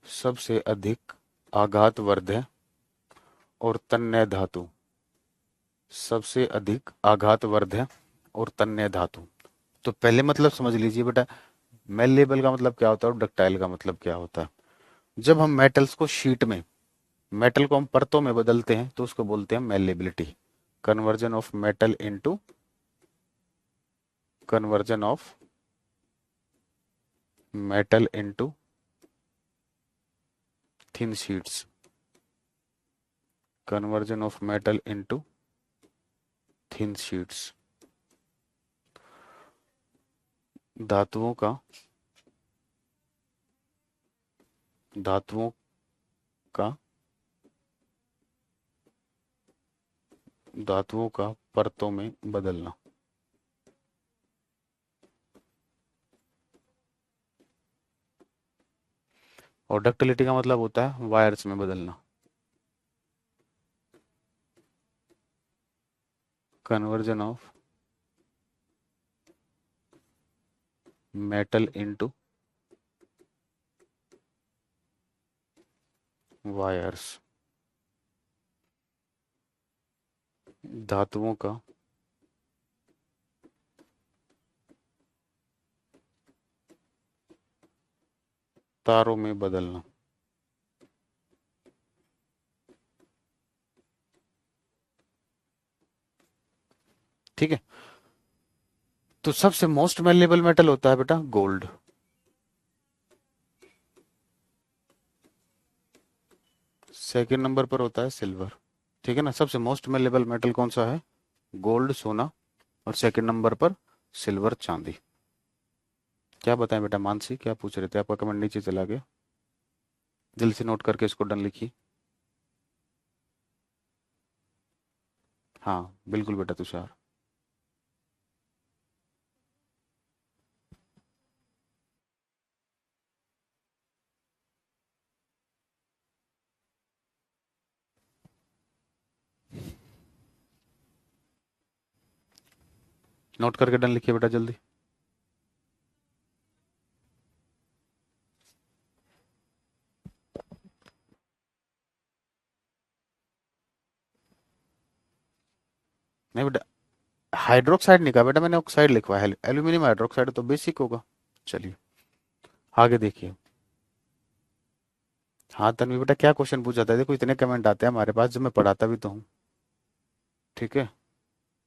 सबसे अधिक आघातवर्ध और तन्य धातु, सबसे अधिक आघातवर्ध और तन्य धातु। तो पहले मतलब समझ लीजिए बेटा, मेलेबल का मतलब क्या होता है और डक्टाइल का मतलब क्या होता है। जब हम मेटल्स को शीट में, मेटल को हम परतों में बदलते हैं तो उसको बोलते हैं malleability. Conversion of metal into, conversion of metal into thin sheets, conversion of metal into thin sheets. धातुओं का, धातुओं का, धातुओं का परतों में बदलना। और डक्टिलिटी का मतलब होता है वायर्स में बदलना। Conversion of metal into wires, धातुओं का तारों में बदलना। ठीक है, तो सबसे मोस्ट मेलेबल मेटल होता है बेटा गोल्ड। सेकंड नंबर पर होता है सिल्वर। ठीक है ना, सबसे मोस्ट मेलेबल मेटल कौन सा है, गोल्ड, सोना। और सेकंड नंबर पर सिल्वर चांदी। क्या बताएं बेटा मानसी, क्या पूछ रहे थे? आपका कमेंट नीचे चला गया, दिल से नोट करके इसको डन लिखिए। हाँ बिल्कुल बेटा तुषार। नोट करके डन लिखिए बेटा जल्दी। नहीं बेटा, हाइड्रोक्साइड नहीं कहा बेटा मैंने, ऑक्साइड लिखवा है। एल्यूमिनियम हाइड्रोक्साइड तो बेसिक होगा। चलिए आगे देखिए। हाँ तन्वी बेटा क्या क्वेश्चन पूछा था? देखो इतने कमेंट आते हैं हमारे पास, जब मैं पढ़ाता भी तो हूँ। ठीक है,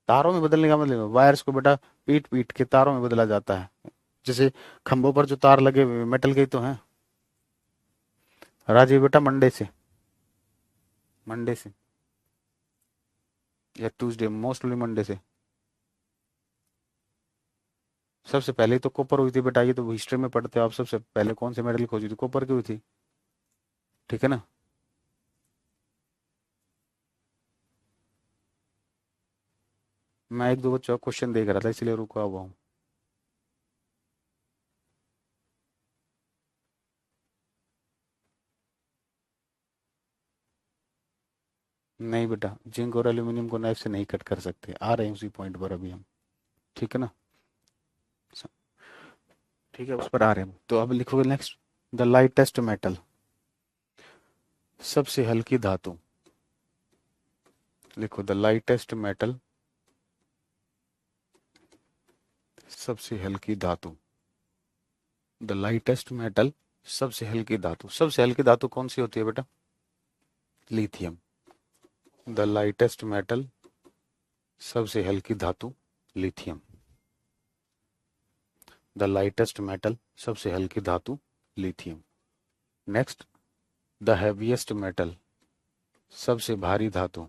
तारों में बदलने का मतलब, वायर्स को बेटा पीट पीट के तारों में बदला जाता है। जैसे खंभों पर जो तार लगे हुए मेटल के ही तो हैं। राजीव बेटा मंडे से, मंडे से या ट्यूसडे, मोस्टली मंडे से। सबसे पहले तो कॉपर हुई थी बेटा, ये तो हिस्ट्री में पढ़ते हो आप। सबसे पहले कौन से मेडल खोजी थी? कॉपर की हुई थी। ठीक है ना। मैं एक दो बच्चों का क्वेश्चन देख रहा था इसलिए रुका हुआ हूँ। नहीं बेटा, जिंक और एल्यूमिनियम को नाइफ से नहीं कट कर सकते, आ रहे हैं उसी पॉइंट पर अभी हम। ठीक है ना। ठीक है उस पर आ रहे हैं हम। तो अब लिखोगे नेक्स्ट, द लाइटेस्ट मेटल, सबसे हल्की धातु। लिखो द लाइटेस्ट मेटल, सबसे हल्की धातु। द लाइटेस्ट मेटल, सबसे हल्की धातु। सबसे हल्की धातु कौन सी होती है बेटा? लिथियम। द लाइटेस्ट मेटल, सबसे हल्की धातु लिथियम। द लाइटेस्ट मेटल, सबसे हल्की धातु lithium. Next, the heaviest metal, सबसे भारी धातु।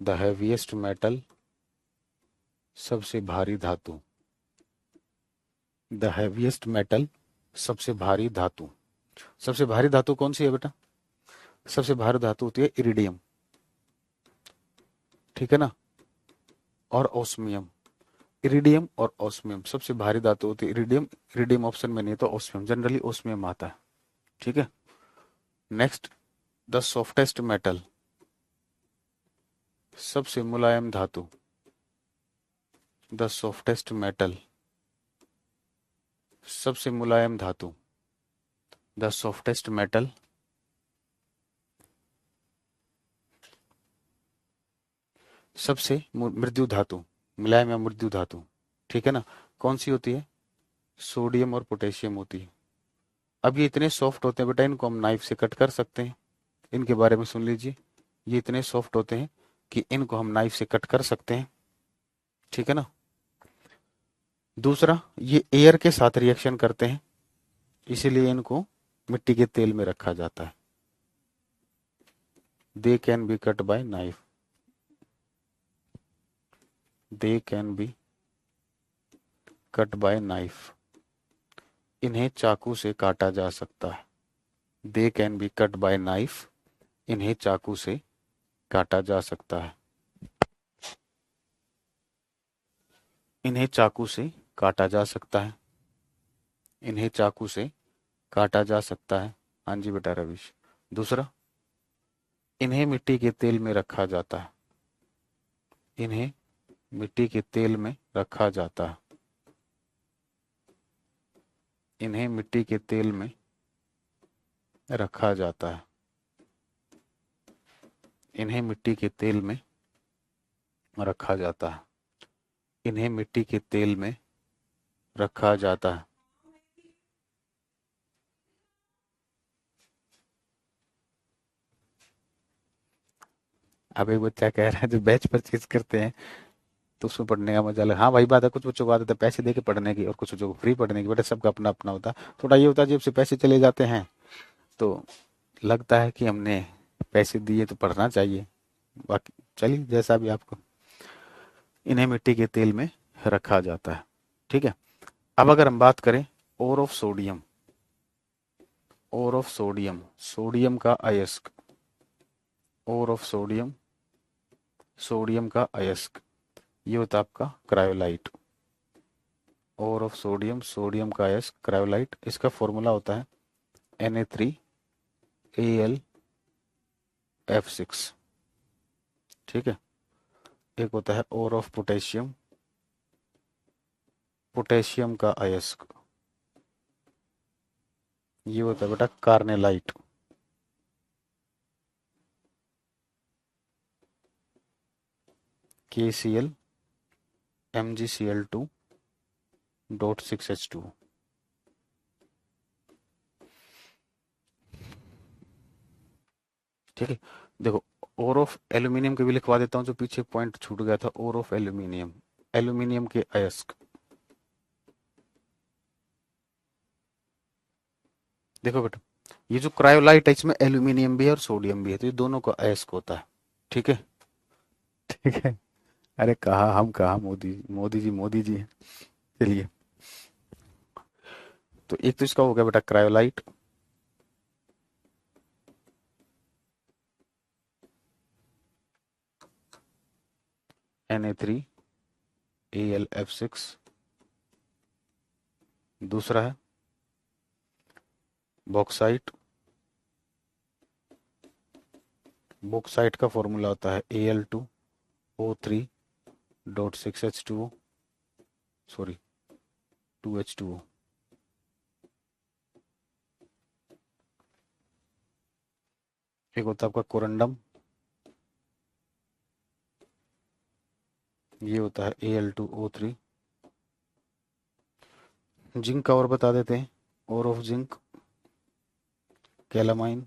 द हैवीएस्ट मेटल, सबसे भारी धातु। द हैवीएस्ट मेटल, सबसे भारी धातु। सबसे भारी धातु कौन सी है बेटा? सबसे भारी धातु होती है इरिडियम। ठीक है ना। और ओस्मियम। इरिडियम और ओस्मियम सबसे भारी धातु होती है। इरिडियम, इरिडियम ऑप्शन में नहीं है तो ओस्मियम, जनरली ओस्मियम आता है। ठीक है। नेक्स्ट, द सॉफ्टेस्ट मेटल, सबसे मुलायम धातु। द सॉफ्टेस्ट मेटल, सबसे मुलायम धातु। द सॉफ्टेस्ट मेटल, सबसे मृदु धातु। मुलायम या मृदु धातु। ठीक है ना। कौन सी होती है? सोडियम और पोटेशियम होती है। अब ये इतने सॉफ्ट होते हैं बेटा, इनको हम नाइफ से कट कर सकते हैं। इनके बारे में सुन लीजिए। ये इतने सॉफ्ट होते हैं कि इनको हम नाइफ से कट कर सकते हैं। ठीक है ना। दूसरा, ये एयर के साथ रिएक्शन करते हैं, इसीलिए इनको मिट्टी के तेल में रखा जाता है। They can be cut by knife. They can be cut by knife. इन्हें चाकू से काटा जा सकता है। They can be cut by knife. इन्हें चाकू से काटा जा सकता है। इन्हें चाकू से काटा जा सकता है। इन्हें चाकू से काटा जा सकता है। हाँ जी बेटा रविश। दूसरा, इन्हें मिट्टी के तेल में रखा जाता है। इन्हें मिट्टी के तेल में रखा जाता है। इन्हें मिट्टी के तेल में रखा जाता है। इन्हें मिट्टी के तेल में रखा जाता है। इन्हें मिट्टी के तेल में रखा जाता है। अब एक बच्चा कह रहा है जो बैच परचेज करते हैं तो उसमें पढ़ने का मजा अलग। हाँ भाई बात है, कुछ बच्चों को आदत है पैसे दे के पढ़ने की और कुछ बच्चों को फ्री पढ़ने की। बेटा सबका अपना अपना होता है। थोड़ा ये होता है जेब से पैसे चले जाते हैं तो लगता है कि हमने पैसे दिए तो पढ़ना चाहिए। बाकी चलिए जैसा भी आपको। इन्हें मिट्टी के तेल में रखा जाता है। ठीक है। अब अगर हम बात करें ore of sodium, ore of sodium, sodium का अयस्क, ओर ऑफ सोडियम, सोडियम का अयस्क, ये होता है आपका cryolite. Ore of sodium, sodium का अयस्क क्रायोलाइट, इसका फॉर्मूला होता है Na3Al(F6). ठीक है। एक होता है ओर ऑफ पोटेशियम, पोटेशियम का अयस्क, ये होता है बेटा कार्नेलाइट। KCl(MgCl2)(6H2). ठीक है। देखो, ओर ऑफ एल्यूमिनियम के भी लिखवा देता हूँ, जो पीछे पॉइंट छूट गया था। ओर ऑफ एल्यूमिनियम, एल्यूमिनियम के अयस्क। देखो बेटा, ये जो क्रायोलाइट है इसमें एल्यूमिनियम भी है और सोडियम भी है, तो ये दोनों का अयस्क होता है। ठीक है। ठीक है। अरे कहा हम, कहा मोदी, मोदी जी, मोदी जी हैं। चलिए, तो एक तो इसका हो गया बेटा क्रायोलाइट। Na3Al(F6). दूसरा है बॉक्साइट, बॉक्साइट का फॉर्मूला होता है Al2O3.6H2O, सॉरी 2H2O। एक होता है आपका कोरंडम, ये होता है Al2O3। जिंक का और बता देते हैं, और of zinc calamine,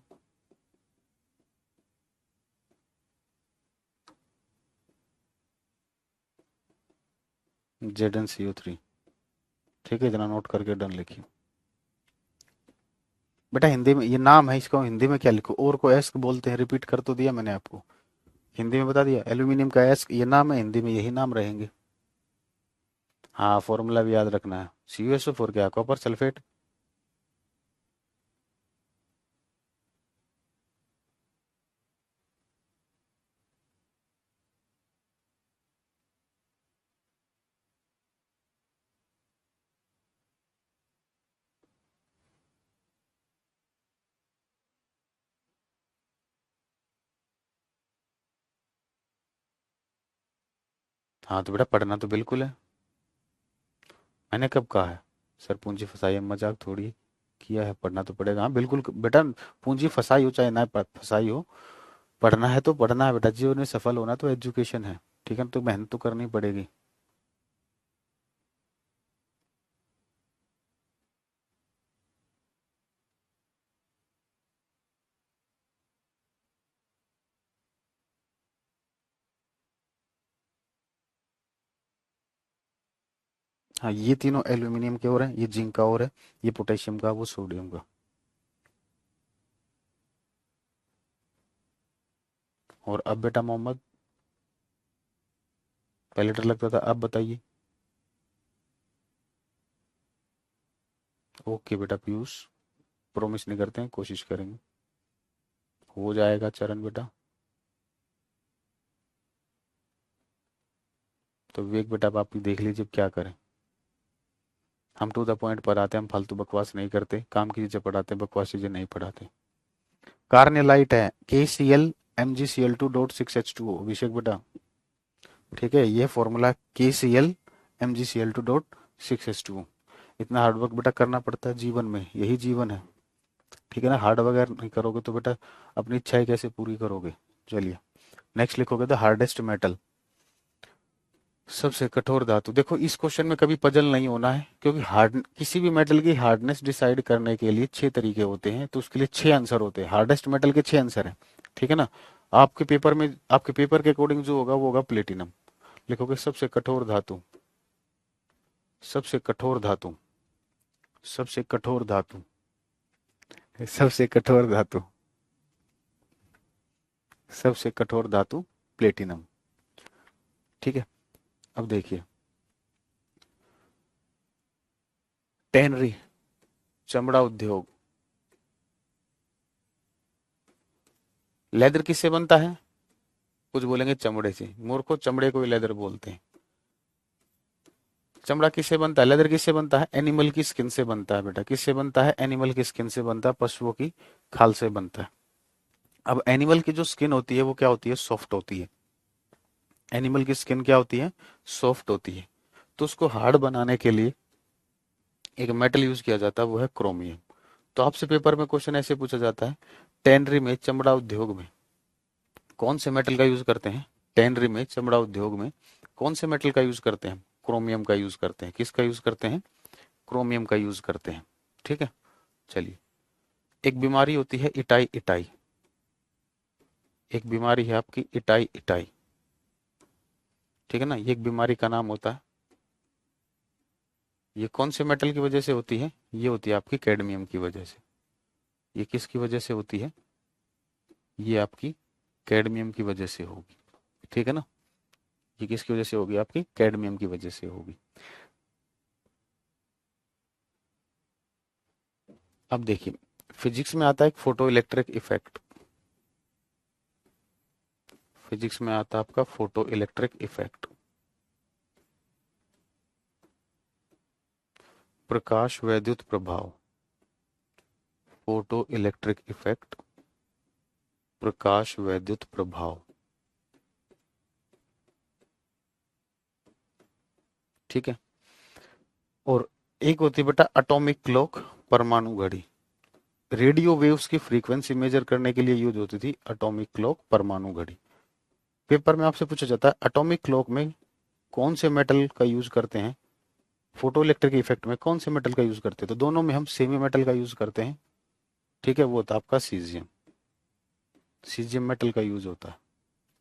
Zn CO3। ठीक है, इतना नोट करके डन लिखिए। बेटा हिंदी में ये नाम है, इसको हिंदी में क्या लिखो? और को एस्क बोलते हैं, रिपीट कर तो दिया मैंने आपको, हिंदी में बता दिया। एल्यूमिनियम का एस्क ये नाम है, हिंदी में यही नाम रहेंगे। हाँ, फॉर्मूला भी याद रखना है। CuSO4 क्या, कॉपर सल्फेट। हाँ तो बेटा पढ़ना तो बिल्कुल है। मैंने कब कहा है सर पूंजी फंसाई है? मजाक थोड़ी किया है, पढ़ना तो पड़ेगा। हाँ बिल्कुल बेटा, पूंजी फंसाई हो चाहे ना फंसाई हो, पढ़ना है तो पढ़ना है बेटा। जीवन में सफल होना तो एजुकेशन है। ठीक है ना, तो मेहनत तो करनी पड़ेगी। हाँ, ये तीनों एल्यूमिनियम के और हैं, ये जिंक का और है, ये पोटेशियम का, वो सोडियम का। और अब बेटा मोहम्मद, पहले डर लगता था, अब बताइए। ओके बेटा पीयूष, प्रॉमिस नहीं करते हैं, कोशिश करेंगे, हो जाएगा चरण बेटा। तो विवेक बेटा अब आप ही देख लीजिए अब क्या करें। हम टू द पॉइंट पर आते हैं, हम फालतू बकवास नहीं करते, काम की चीजें पढ़ाते हैं, बकवास चीजें नहीं पढ़ाते। कार्नेलाइट है KCl(MgCl2)(6H2O, अभिषेक बेटा। ठीक है, ये फॉर्मूला KCl(MgCl2)(6H2O। इतना हार्डवर्क बेटा करना पड़ता है जीवन में, यही जीवन है। ठीक है ना, हार्ड वर्क नहीं करोगे तो बेटा अपनी इच्छाएं कैसे पूरी करोगे? चलिए, नेक्स्ट लिखोगे द हार्डेस्ट मेटल, सबसे कठोर धातु। देखो इस क्वेश्चन में कभी पजल नहीं होना है, क्योंकि हार्ड, किसी भी मेटल की हार्डनेस डिसाइड करने के लिए 6 तरीके होते हैं, तो उसके लिए 6 आंसर होते हैं। हार्डेस्ट मेटल के 6 आंसर हैं। ठीक है ना। आपके पेपर में, आपके पेपर के अकॉर्डिंग जो होगा वो होगा प्लेटिनम। लिखोगे सबसे कठोर धातु, सबसे कठोर धातु, सबसे कठोर धातु, सबसे कठोर धातु, सबसे कठोर धातु प्लेटिनम। ठीक है। अब देखिए, टेनरी, चमड़ा उद्योग, लेदर किससे बनता है? कुछ बोलेंगे चमड़े से, मूर्खों चमड़े को ही लेदर बोलते हैं। चमड़ा किससे बनता है? लेदर किससे बनता है? एनिमल की स्किन से बनता है बेटा। किससे बनता है? एनिमल की स्किन से बनता है, पशुओं की खाल से बनता है। अब एनिमल की जो स्किन होती है वो क्या होती है? सॉफ्ट होती है। एनिमल की स्किन क्या होती है? सॉफ्ट होती है। तो उसको हार्ड बनाने के लिए एक मेटल यूज किया जाता है, वो है क्रोमियम। तो आपसे पेपर में क्वेश्चन ऐसे पूछा जाता है, टेनरी में, चमड़ा उद्योग में कौन से मेटल का यूज करते हैं? टेनरी में, चमड़ा उद्योग में कौन से मेटल का यूज करते हैं? क्रोमियम का यूज करते हैं। किसका यूज करते हैं? क्रोमियम का यूज करते हैं। ठीक है, चलिए। एक बीमारी होती है इटाई इटाई, एक बीमारी है आपकी इटाई इटाई। ठीक है ना, ये एक बीमारी का नाम होता है। ये कौन से मेटल की वजह से होती है? ये होती है आपकी कैडमियम की वजह से। ये किसकी वजह से होती है? ये आपकी कैडमियम की वजह से होगी। ठीक है ना, ये किसकी वजह से होगी? आपकी कैडमियम की वजह से होगी। अब देखिए, फिजिक्स में आता है एक फोटो इलेक्ट्रिक इफेक्ट। फिजिक्स में आता है आपका फोटो इलेक्ट्रिक इफेक्ट, प्रकाश वैद्युत प्रभाव। फोटो इलेक्ट्रिक इफेक्ट, प्रकाश वैद्युत प्रभाव। ठीक है। और एक होती है बेटा एटॉमिक क्लॉक, परमाणु घड़ी। रेडियो वेव्स की फ्रीक्वेंसी मेजर करने के लिए यूज होती थी एटॉमिक क्लॉक, परमाणु घड़ी। पेपर में आपसे पूछा जाता है एटॉमिक क्लॉक में कौन से मेटल का यूज करते हैं? फोटो इलेक्ट्रिक इफेक्ट में कौन से मेटल का यूज करते हैं? तो दोनों में हम सेमी मेटल का यूज करते हैं। ठीक है, वो होता है आपका सीजियम। सीजियम मेटल का यूज होता है।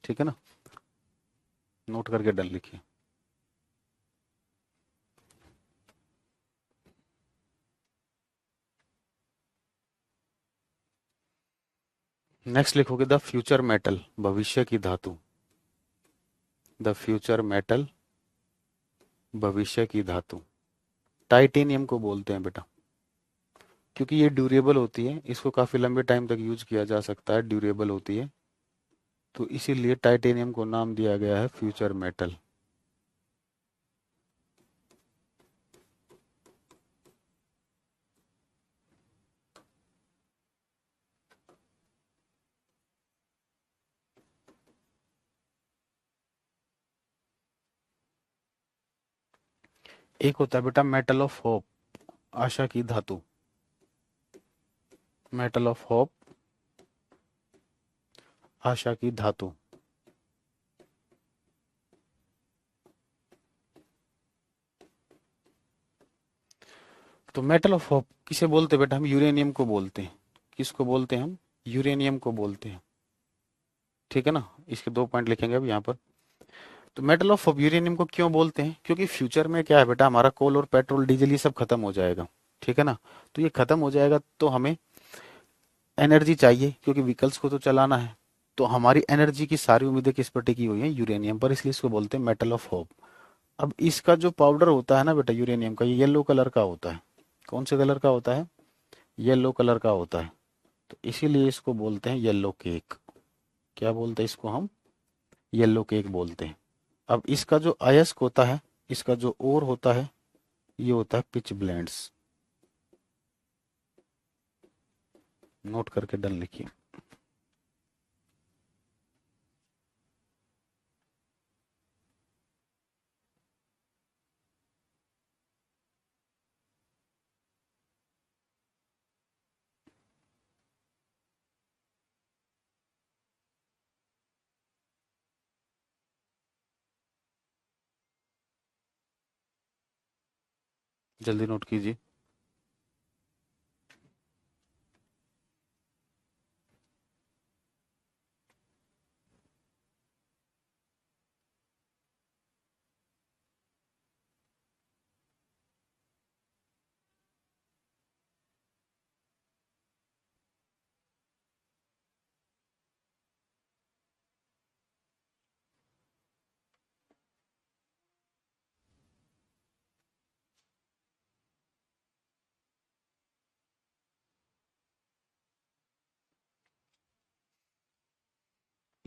ठीक है ना, नोट करके डन लिखिए। नेक्स्ट लिखोगे द फ्यूचर मेटल, भविष्य की धातु। द फ्यूचर मेटल, भविष्य की धातु। टाइटेनियम को बोलते हैं बेटा, क्योंकि ये ड्यूरेबल होती है, इसको काफी लंबे टाइम तक यूज किया जा सकता है, ड्यूरेबल होती है। तो इसीलिए टाइटेनियम को नाम दिया गया है फ्यूचर मेटल। एक होता है बेटा मेटल ऑफ होप, आशा की धातु। मेटल ऑफ होप, आशा की धातु। तो मेटल ऑफ होप किसे बोलते हैं बेटा? हम यूरेनियम को बोलते हैं। किसको बोलते हैं हम? यूरेनियम को बोलते हैं। ठीक है ना, इसके दो पॉइंट लिखेंगे अब यहाँ पर। तो मेटल ऑफ यूरेनियम को क्यों बोलते हैं? क्योंकि फ्यूचर में क्या है बेटा, हमारा कोल और पेट्रोल डीजल ये सब खत्म हो जाएगा। ठीक है ना, तो ये खत्म हो जाएगा तो हमें एनर्जी चाहिए, क्योंकि व्हीकल्स को तो चलाना है। तो हमारी एनर्जी की सारी उम्मीदें किस पर टिकी हुई है? यूरेनियम पर, इसलिए इसको बोलते हैं मेटल ऑफ होप। अब इसका जो पाउडर होता है ना बेटा यूरेनियम का, ये येलो कलर का होता है। कौन से कलर का होता है? येलो कलर का होता है। तो इसीलिए इसको बोलते हैं येलो केक। क्या बोलते हैं इसको हम? येलो केक बोलते हैं। अब इसका जो अयस्क होता है, इसका जो ओर होता है, ये होता है पिच ब्लेंड्स। नोट करके डन लिखिए। जल्दी नोट कीजिए।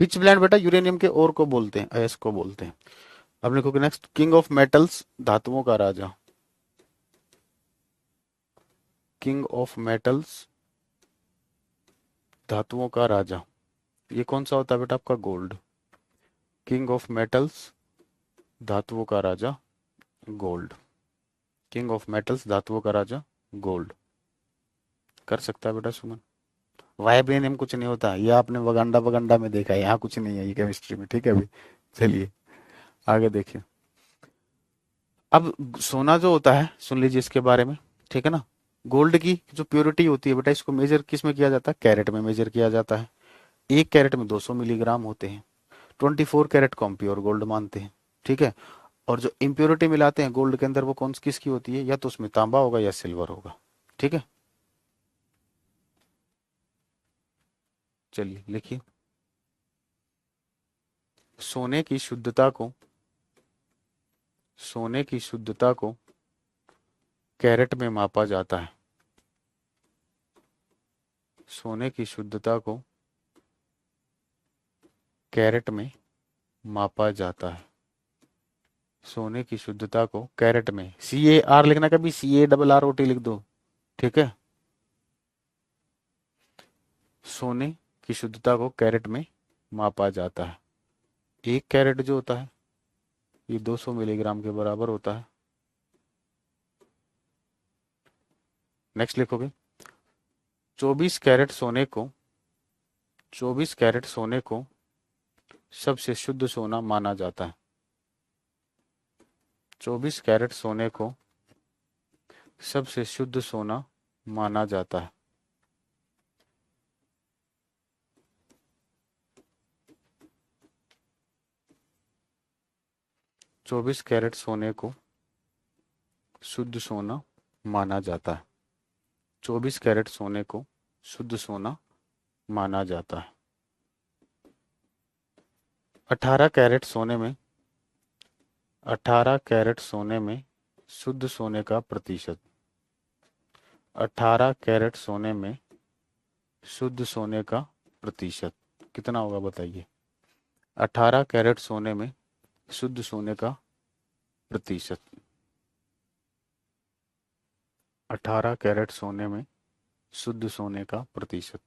पिच ब्लेंड बेटा यूरेनियम के ओर को बोलते हैं, अयस्क को बोलते हैं। अब लिखो कि नेक्स्ट, किंग ऑफ मेटल्स, धातुओं का राजा। किंग ऑफ मेटल्स, धातुओं का राजा, ये कौन सा होता है बेटा? आपका गोल्ड। किंग ऑफ मेटल्स, धातुओं का राजा, गोल्ड। किंग ऑफ मेटल्स, धातुओं का राजा, गोल्ड। कर सकता है बेटा सुमन। वाइब्रेनियम कुछ नहीं होता, ये आपने वगांडा वगांडा में देखा है, यहाँ कुछ नहीं है ये केमिस्ट्री में, ठीक है अभी। चलिए आगे देखिए। अब सोना जो होता है, सुन लीजिए इसके बारे में, ठीक है ना। गोल्ड की जो प्योरिटी होती है बेटा, इसको मेजर किस में किया जाता है? कैरेट में मेजर किया जाता है। एक कैरेट में 200 मिलीग्राम होते हैं। 24 कैरेट को हम प्योर गोल्ड मानते हैं, ठीक है। और जो इम्प्योरिटी मिलाते हैं गोल्ड के अंदर, वो कौन किसकी होती है? या तो उसमें तांबा होगा या सिल्वर होगा, ठीक है। चलिए लिखिए। सोने की शुद्धता को, सोने की शुद्धता को कैरेट में मापा जाता है। सोने की शुद्धता को कैरेट में मापा जाता है। सोने की शुद्धता को कैरेट में, CAR लिखना, कभी CARROT लिख दो, ठीक है। सोने की शुद्धता को कैरेट में मापा जाता है। एक कैरेट जो होता है, ये 200 मिलीग्राम के बराबर होता है। नेक्स्ट लिखोगे, 24 कैरेट सोने को सबसे शुद्ध सोना माना जाता है। 24 कैरेट सोने को सबसे शुद्ध सोना माना जाता है। 24 कैरेट सोने को शुद्ध सोना माना जाता है। 24 कैरेट सोने को शुद्ध सोना माना जाता है। 18 कैरेट सोने में, 18 कैरेट सोने में शुद्ध सोने का प्रतिशत, 18 कैरेट सोने में शुद्ध सोने का प्रतिशत कितना होगा बताइए? 18 कैरेट सोने में शुद्ध सोने का प्रतिशत, 18 कैरेट सोने में शुद्ध सोने का प्रतिशत।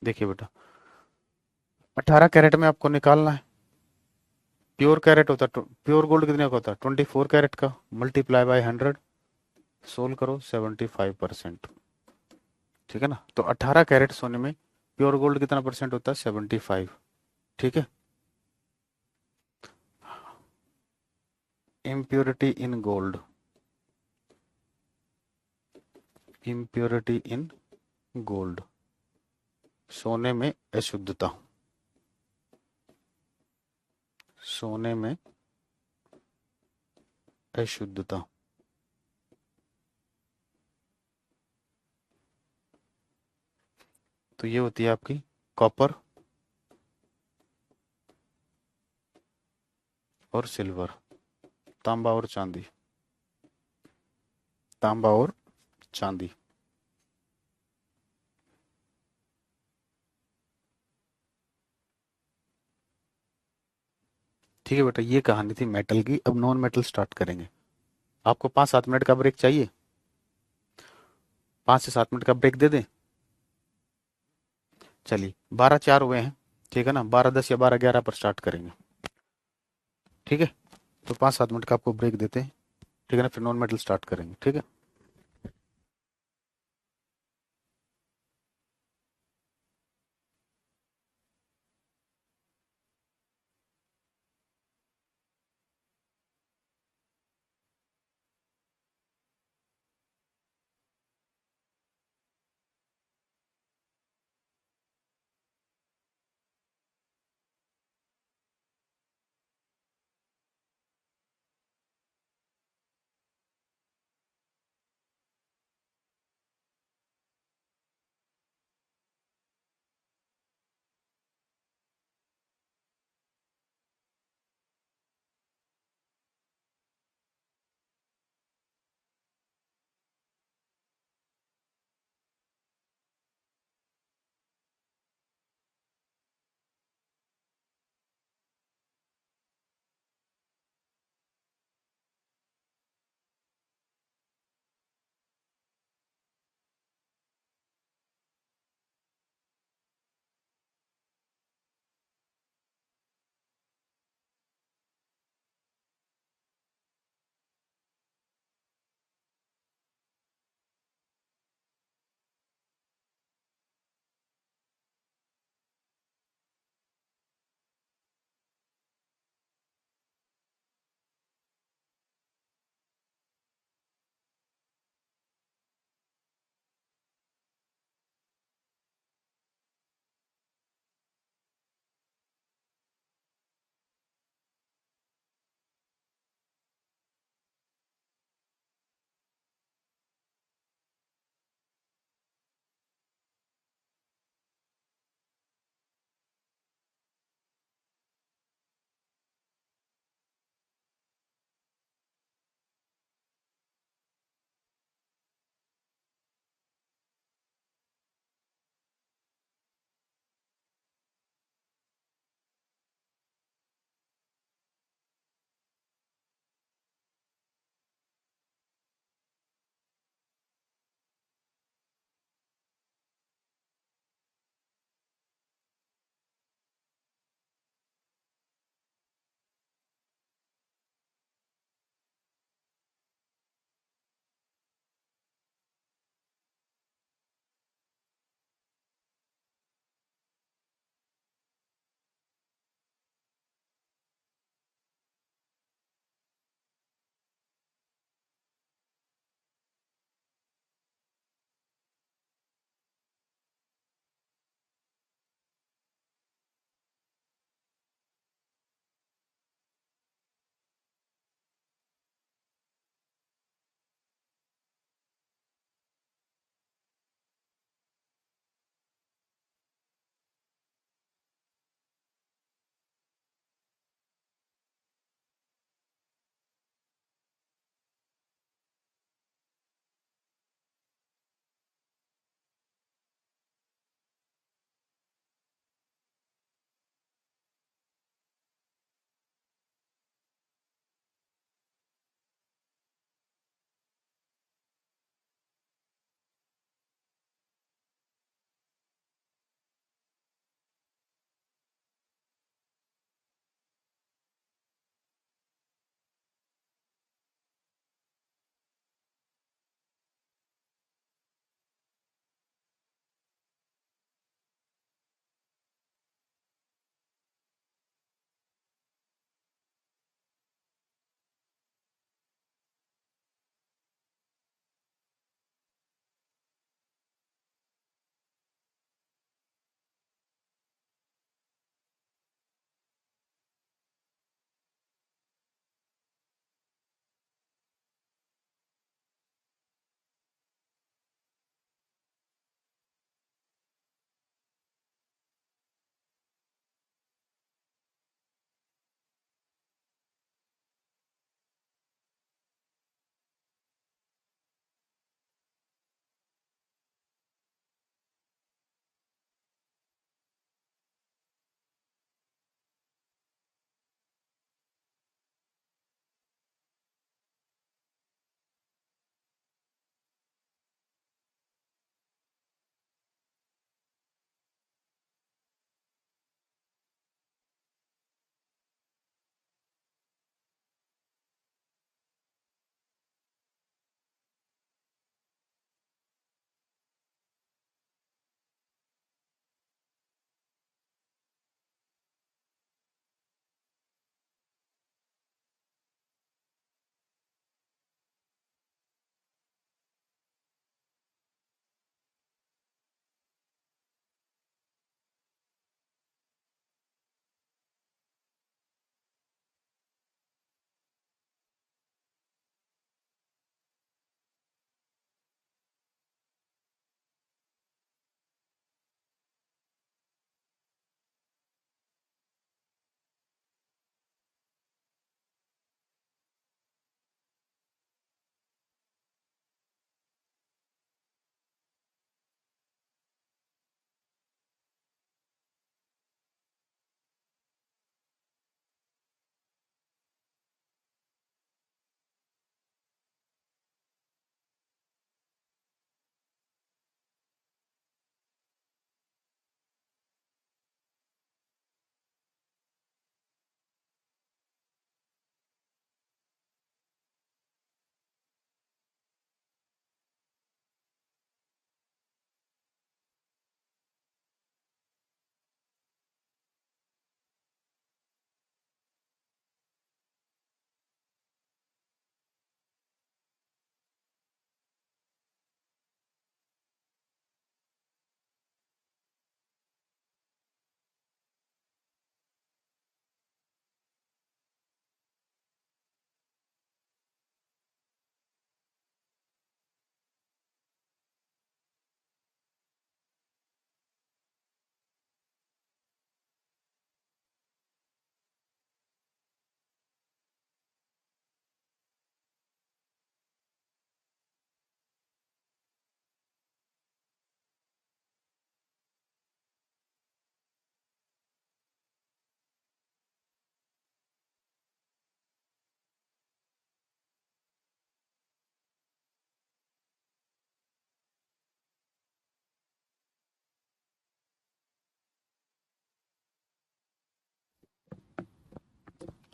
देखिए बेटा, 18 कैरेट में आपको निकालना है। प्योर कैरेट होता है, प्योर गोल्ड कितने का होता है? 24 कैरेट का, मल्टीप्लाई बाय 100, सोल्व करो 75%, ठीक है ना। तो 18 कैरेट सोने में प्योर गोल्ड कितना परसेंट होता है? 75, ठीक है। Impurity in gold, impurity in gold, सोने में अशुद्धता, सोने में अशुद्धता। तो ये होती है आपकी कॉपर और सिल्वर, तांबा और चांदी, तांबा और चांदी। ठीक है बेटा, ये कहानी थी मेटल की। अब नॉन मेटल स्टार्ट करेंगे। आपको 5-7 मिनट का ब्रेक चाहिए? 5 से 7 मिनट का ब्रेक दे दें? चलिए, 12-4 हुए हैं, ठीक है ना। 12-10 या 12-11 पर स्टार्ट करेंगे, ठीक है। तो 5-7 मिनट का आपको ब्रेक देते हैं, ठीक है ना, फिर नॉन मेटल स्टार्ट करेंगे, ठीक है।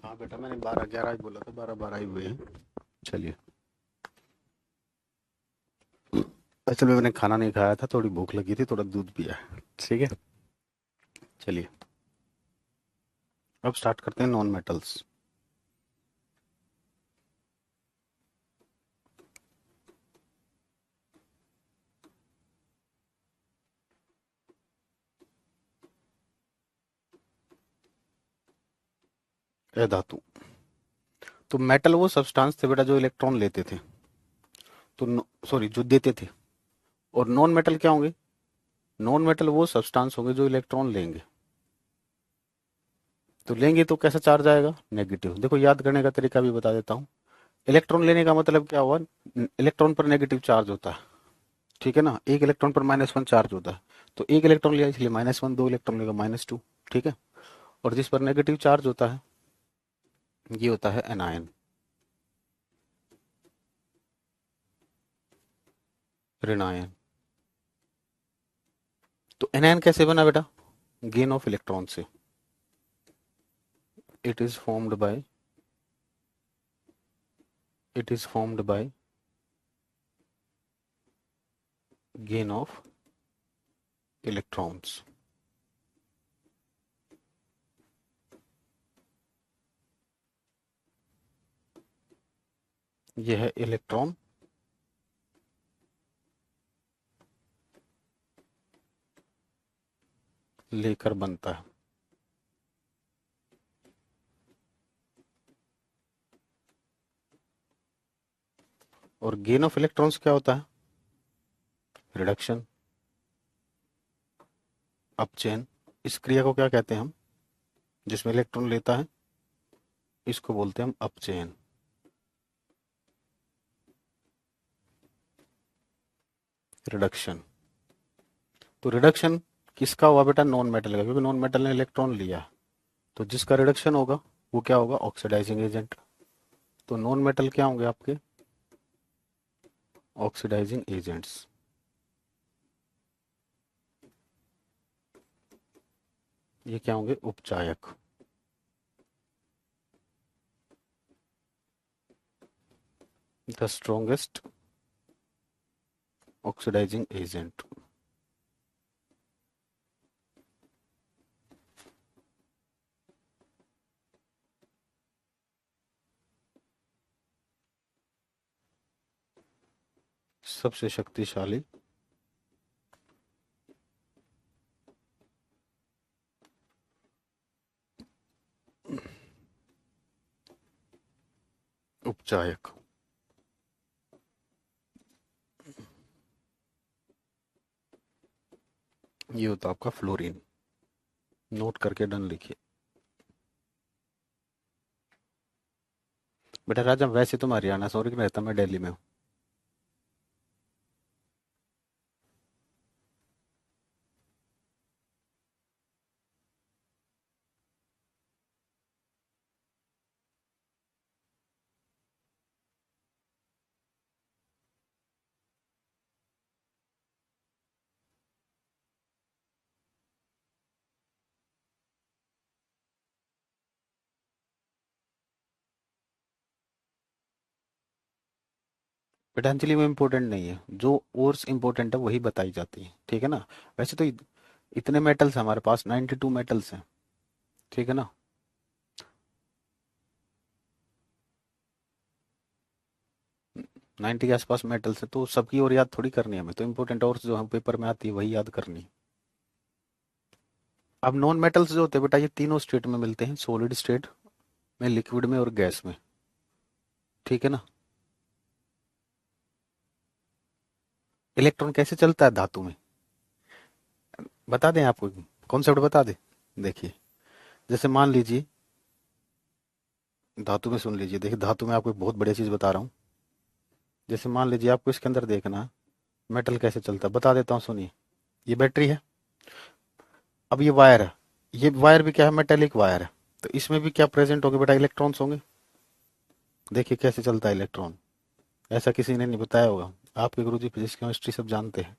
हाँ बेटा, मैंने 12 11 ही बोला था, 12 12 ही हुए हैं। चलिए। असल में मैंने खाना नहीं खाया था, थोड़ी भूख लगी थी, थोड़ा दूध पिया है। ठीक है। चलिए, अब स्टार्ट करते हैं नॉन मेटल्स। ए धातु। तो मेटल वो सब्सटेंस थे बेटा जो इलेक्ट्रॉन लेते थे, तो सॉरी, जो देते थे। और नॉन मेटल क्या होंगे? नॉन मेटल वो सब्सटेंस होंगे जो इलेक्ट्रॉन लेंगे। तो लेंगे तो कैसा चार्ज आएगा? नेगेटिव। देखो, याद करने का तरीका भी बता देता हूँ। इलेक्ट्रॉन लेने का मतलब क्या हुआ? इलेक्ट्रॉन पर नेगेटिव चार्ज होता है। ठीक है ना, एक इलेक्ट्रॉन पर -1 चार्ज होता है। तो एक इलेक्ट्रॉन लिया इसलिए -1, 2 इलेक्ट्रॉन लेगा -2। ठीक है। और जिस पर नेगेटिव चार्ज होता है, ये होता है एनायन, ऋणायन। तो एनायन कैसे बना बेटा? गेन ऑफ इलेक्ट्रॉन से। It is formed by it is formed by gain of electrons. यह है इलेक्ट्रॉन लेकर बनता है। और गेन ऑफ इलेक्ट्रॉन्स क्या होता है? रिडक्शन, अपचयन। इस क्रिया को क्या कहते हैं हम, जिसमें इलेक्ट्रॉन लेता है? इसको बोलते हैं हम अपचयन, रिडक्शन। तो रिडक्शन किसका हुआ बेटा? नॉन मेटल का, क्योंकि नॉन मेटल ने इलेक्ट्रॉन लिया। तो जिसका रिडक्शन होगा वो क्या होगा? Oxidising agent. तो नॉन मेटल क्या होंगे आपके? Oxidising agents. ये क्या होंगे? उपचायक। The strongest oxidising agent. सबसे शक्तिशाली उपचायक। ये होता है आपका फ्लोरीन। नोट करके डन लिखिए। बेटा राजा, वैसे तो मैं हरियाणा से हूँ, लेकिन रहता मैं दिल्ली में हूँ। बेटा अंजलि, वो इम्पोर्टेंट नहीं है, जो ओर्स इम्पोर्टेंट है वही बताई जाती है। ठीक है ना। वैसे तो इतने मेटल्स हैं हमारे पास, 92 मेटल्स हैं। ठीक है ना। 90 के आसपास मेटल्स है, तो सबकी और याद थोड़ी करनी है हमें, तो इम्पोर्टेंट और जो हम पेपर में आती है वही याद करनी है। अब नॉन मेटल्स जो होते हैं बेटा, ये तीनों स्टेट में मिलते हैं, सॉलिड स्टेट में, लिक्विड में और गैस में। ठीक है ना। इलेक्ट्रॉन कैसे चलता है धातु में, बता दें आपको? कॉन्सेप्ट बता दें। देखिए, जैसे मान लीजिए धातु में, सुन लीजिए, देखिए धातु में आपको एक बहुत बढ़िया चीज बता रहा हूँ। जैसे मान लीजिए आपको इसके अंदर देखना है मेटल कैसे चलता है, बता देता हूँ, सुनिए। ये बैटरी है। अब ये वायर है। ये वायर भी क्या है? मेटेलिक वायर है। तो इसमें भी क्या प्रेजेंट होंगे बेटा? इलेक्ट्रॉन्स होंगे। देखिए कैसे चलता है इलेक्ट्रॉन। ऐसा किसी ने नहीं बताया होगा। आपके गुरुजी फिजिक्स केमिस्ट्री सब जानते हैं,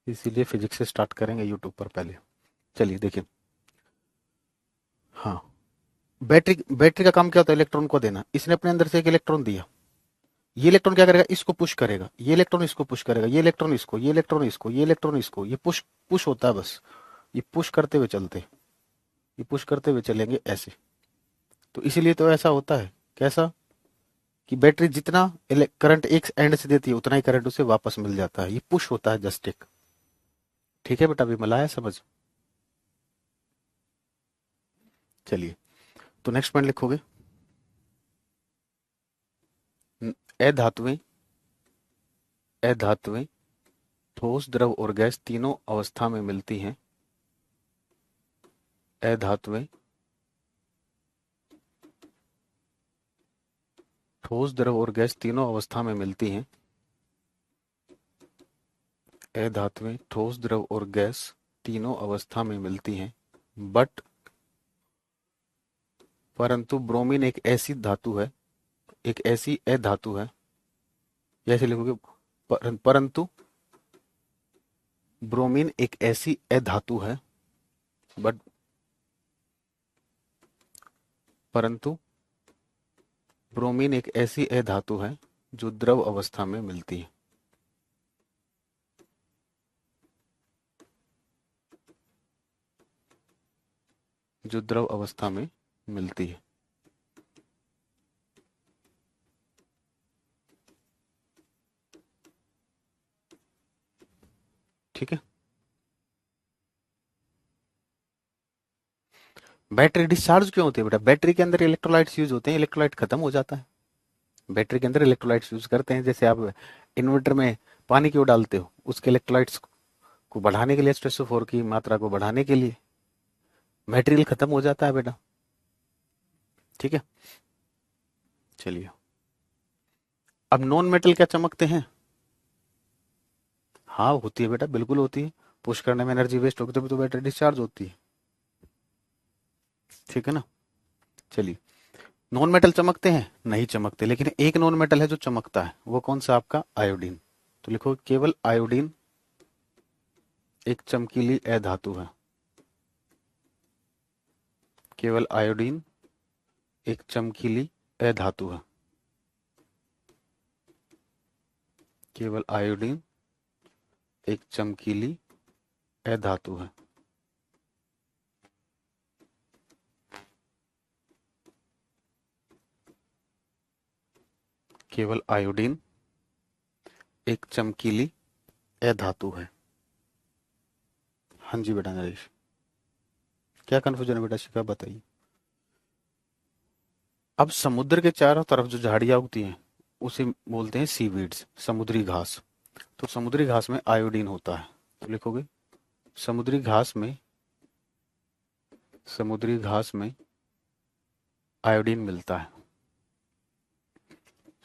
इसीलिए फिजिक्स से स्टार्ट करेंगे यूट्यूब पर पहले। चलिए देखिए। हाँ, बैटरी बैटरी का काम क्या होता है? इलेक्ट्रॉन को देना। इसने अपने अंदर से एक इलेक्ट्रॉन दिया, ये इलेक्ट्रॉन क्या करेगा? इसको पुश करेगा, ये इलेक्ट्रॉन इसको पुश करेगा, ये इलेक्ट्रॉन इसको, ये इलेक्ट्रॉन इसको, ये इलेक्ट्रॉन इसको, ये पुश पुश होता है बस। ये पुश करते हुए चलते, ये पुश करते हुए चलेंगे ऐसे। तो इसीलिए तो ऐसा होता है। कैसा? कि बैटरी जितना करंट एक एंड से देती है उतना ही करंट उसे वापस मिल जाता है। ये पुश होता है जस्ट एक। ठीक है बेटा, अभी मला है समझ? चलिए, तो नेक्स्ट पॉइंट लिखोगे। अधातुएं अधातुएं ठोस, द्रव और गैस तीनों अवस्था में मिलती हैं। अधातुएं ठोस, द्रव और गैस तीनों अवस्था में मिलती हैं। अधातुएं ठोस, द्रव और गैस तीनों अवस्था में मिलती हैं। बट परंतु ब्रोमीन एक ऐसी धातु है, एक ऐसी अधातु है, जैसे लिखोगे परंतु ब्रोमीन एक ऐसी अधातु है, बट परंतु ब्रोमीन एक ऐसी अधातु है जो द्रव अवस्था में मिलती है। जो द्रव अवस्था में मिलती है। ठीक है। बैटरी डिस्चार्ज क्यों होती है बेटा? बैटरी के अंदर इलेक्ट्रोलाइट्स यूज होते हैं, इलेक्ट्रोलाइट खत्म हो जाता है। बैटरी के अंदर इलेक्ट्रोलाइट्स यूज करते हैं। जैसे आप इन्वर्टर में पानी क्यों डालते हो? उसके इलेक्ट्रोलाइट्स को बढ़ाने के लिए, H2SO4 की मात्रा को बढ़ाने के लिए। मटेरियल खत्म हो जाता है बेटा। ठीक है। चलिए, अब नॉन मेटल क्या चमकते हैं? हाँ होती है बेटा, बिल्कुल होती है। पुश करने में एनर्जी वेस्ट होगी तभी तो बैटरी डिस्चार्ज होती है। ठीक है ना। चलिए, नॉन मेटल चमकते हैं? नहीं चमकते, लेकिन एक नॉन मेटल है जो चमकता है। वो कौन सा? आपका आयोडीन। तो लिखो, केवल आयोडीन एक चमकीली अधातु है। केवल आयोडीन एक चमकीली अधातु है। केवल आयोडीन एक चमकीली अधातु है। केवल आयोडीन एक चमकीली अधातु है। हाँ जी बेटा नरेश, क्या कंफ्यूजन है बेटा? शिखा बताइए। अब समुद्र के चारों तरफ जो झाड़ियां उगती हैं उसे बोलते हैं सीवीड्स, समुद्री घास। तो समुद्री घास में आयोडीन होता है। तो लिखोगे, समुद्री घास में समुद्री घास में आयोडीन मिलता है।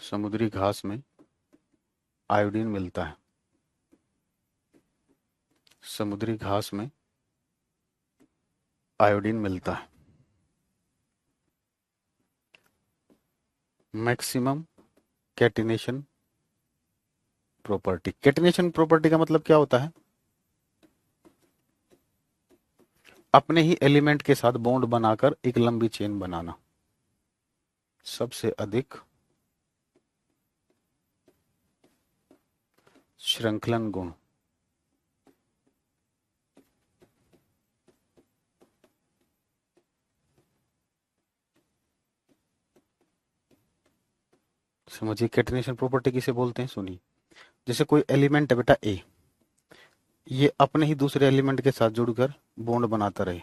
समुद्री घास में आयोडीन मिलता है। समुद्री घास में आयोडीन मिलता है। Maximum catenation property. Catenation property का मतलब क्या होता है? अपने ही एलिमेंट के साथ बॉन्ड बनाकर एक लंबी चेन बनाना। सबसे अधिक श्रृंखलन गुण। समझिए, कैटिनेशन प्रॉपर्टी किसे बोलते हैं? सुनिए, जैसे कोई एलिमेंट है बेटा ए, ये अपने ही दूसरे एलिमेंट के साथ जुड़कर बॉन्ड बनाता रहे।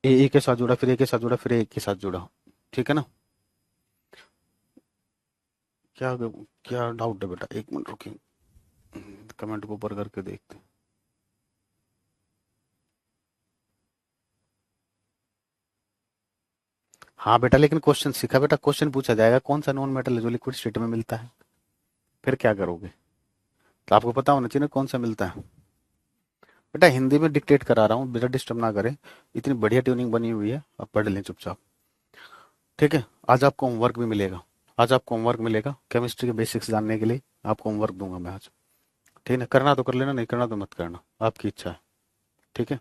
ए के साथ जुड़ा, फिर ए के साथ जुड़ा, फिर ए के साथ जुड़ा। ठीक है ना। क्या क्या डाउट है बेटा? एक मिनट रुकिए, कमेंट को ऊपर करके देखते हैं। हाँ बेटा, लेकिन क्वेश्चन सीखा बेटा, क्वेश्चन पूछा जाएगा कौन सा नॉन मेटल है जो लिक्विड स्टेट में मिलता है। फिर क्या करोगे? तो आपको पता होना चाहिए ना कौन सा मिलता है। बेटा हिंदी में डिक्टेट करा रहा हूँ, बेटा डिस्टर्ब ना करें। इतनी बढ़िया ट्यूनिंग बनी हुई है, आप पढ़ लें चुपचाप। ठीक है। आज आपको होमवर्क भी मिलेगा। आज आपको होमवर्क मिलेगा केमिस्ट्री के बेसिक्स जानने के लिए। आपको होमवर्क दूंगा मैं आज। ठीक है, करना तो कर लेना, नहीं करना तो मत करना, आपकी इच्छा है। ठीक है।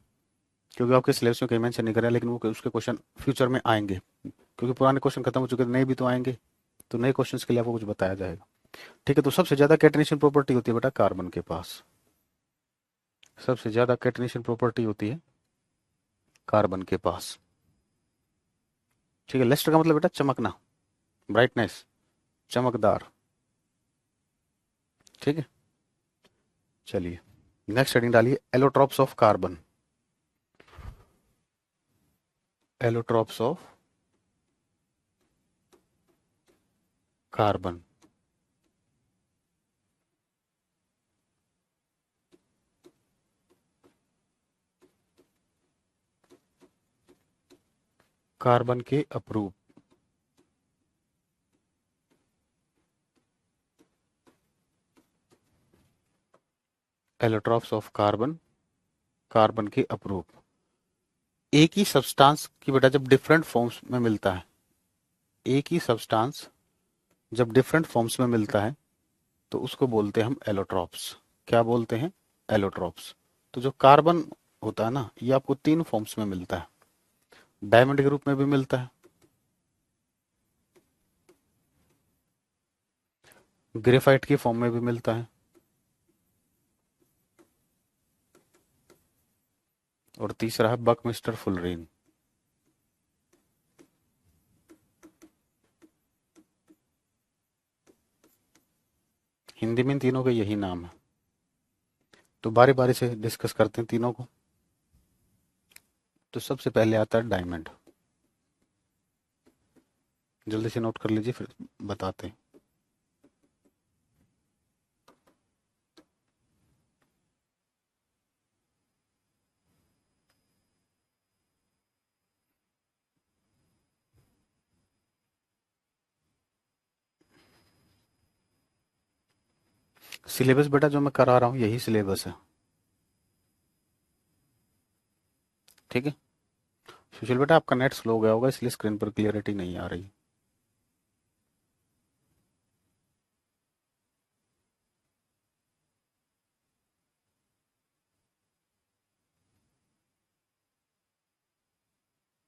क्योंकि आपके सिलेबस में कहीं मेंशन नहीं करा, लेकिन वो उसके क्वेश्चन फ्यूचर में आएंगे, क्योंकि पुराने क्वेश्चन खत्म हो चुके हैं, नए भी तो आएंगे, तो नए क्वेश्चंस के लिए आपको कुछ बताया जाएगा। ठीक है, तो सबसे ज्यादा कैटेनेशन प्रॉपर्टी होती है बेटा कार्बन के पास, सबसे ज्यादा कैटेनेशन प्रॉपर्टी होती है कार्बन के पास। ठीक है, लेस्टर का मतलब बेटा चमकना, ब्राइटनेस, चमकदार। ठीक है, चलिए नेक्स्ट हेडिंग डालिए, allotropes of carbon. Allotropes of carbon. Carbon के अपरूप। एलोट्रॉप्स ऑफ कार्बन, कार्बन के अपरूप। एक ही सब्सटेंस की बेटा जब डिफरेंट फॉर्म्स में मिलता है, एक ही सब्सटेंस जब डिफरेंट फॉर्म्स में मिलता है तो उसको बोलते हैं हम एलोट्रॉप्स। क्या बोलते हैं? एलोट्रॉप्स। तो जो कार्बन होता है ना, ये आपको तीन फॉर्म्स में मिलता है, डायमंड के रूप में भी मिलता है, ग्रेफाइट की फॉर्म में भी मिलता है, और तीसरा है बकमिस्टर फुलरीन। हिंदी में इन तीनों का यही नाम है। तो बारी बारी से डिस्कस करते हैं तीनों को। तो सबसे पहले आता है डायमंड, जल्दी से नोट कर लीजिए फिर बताते हैं। सिलेबस बेटा जो मैं करा रहा हूँ यही सिलेबस है। ठीक है, सुशील बेटा आपका नेट स्लो हो गया होगा, इसलिए स्क्रीन पर क्लियरिटी नहीं आ रही।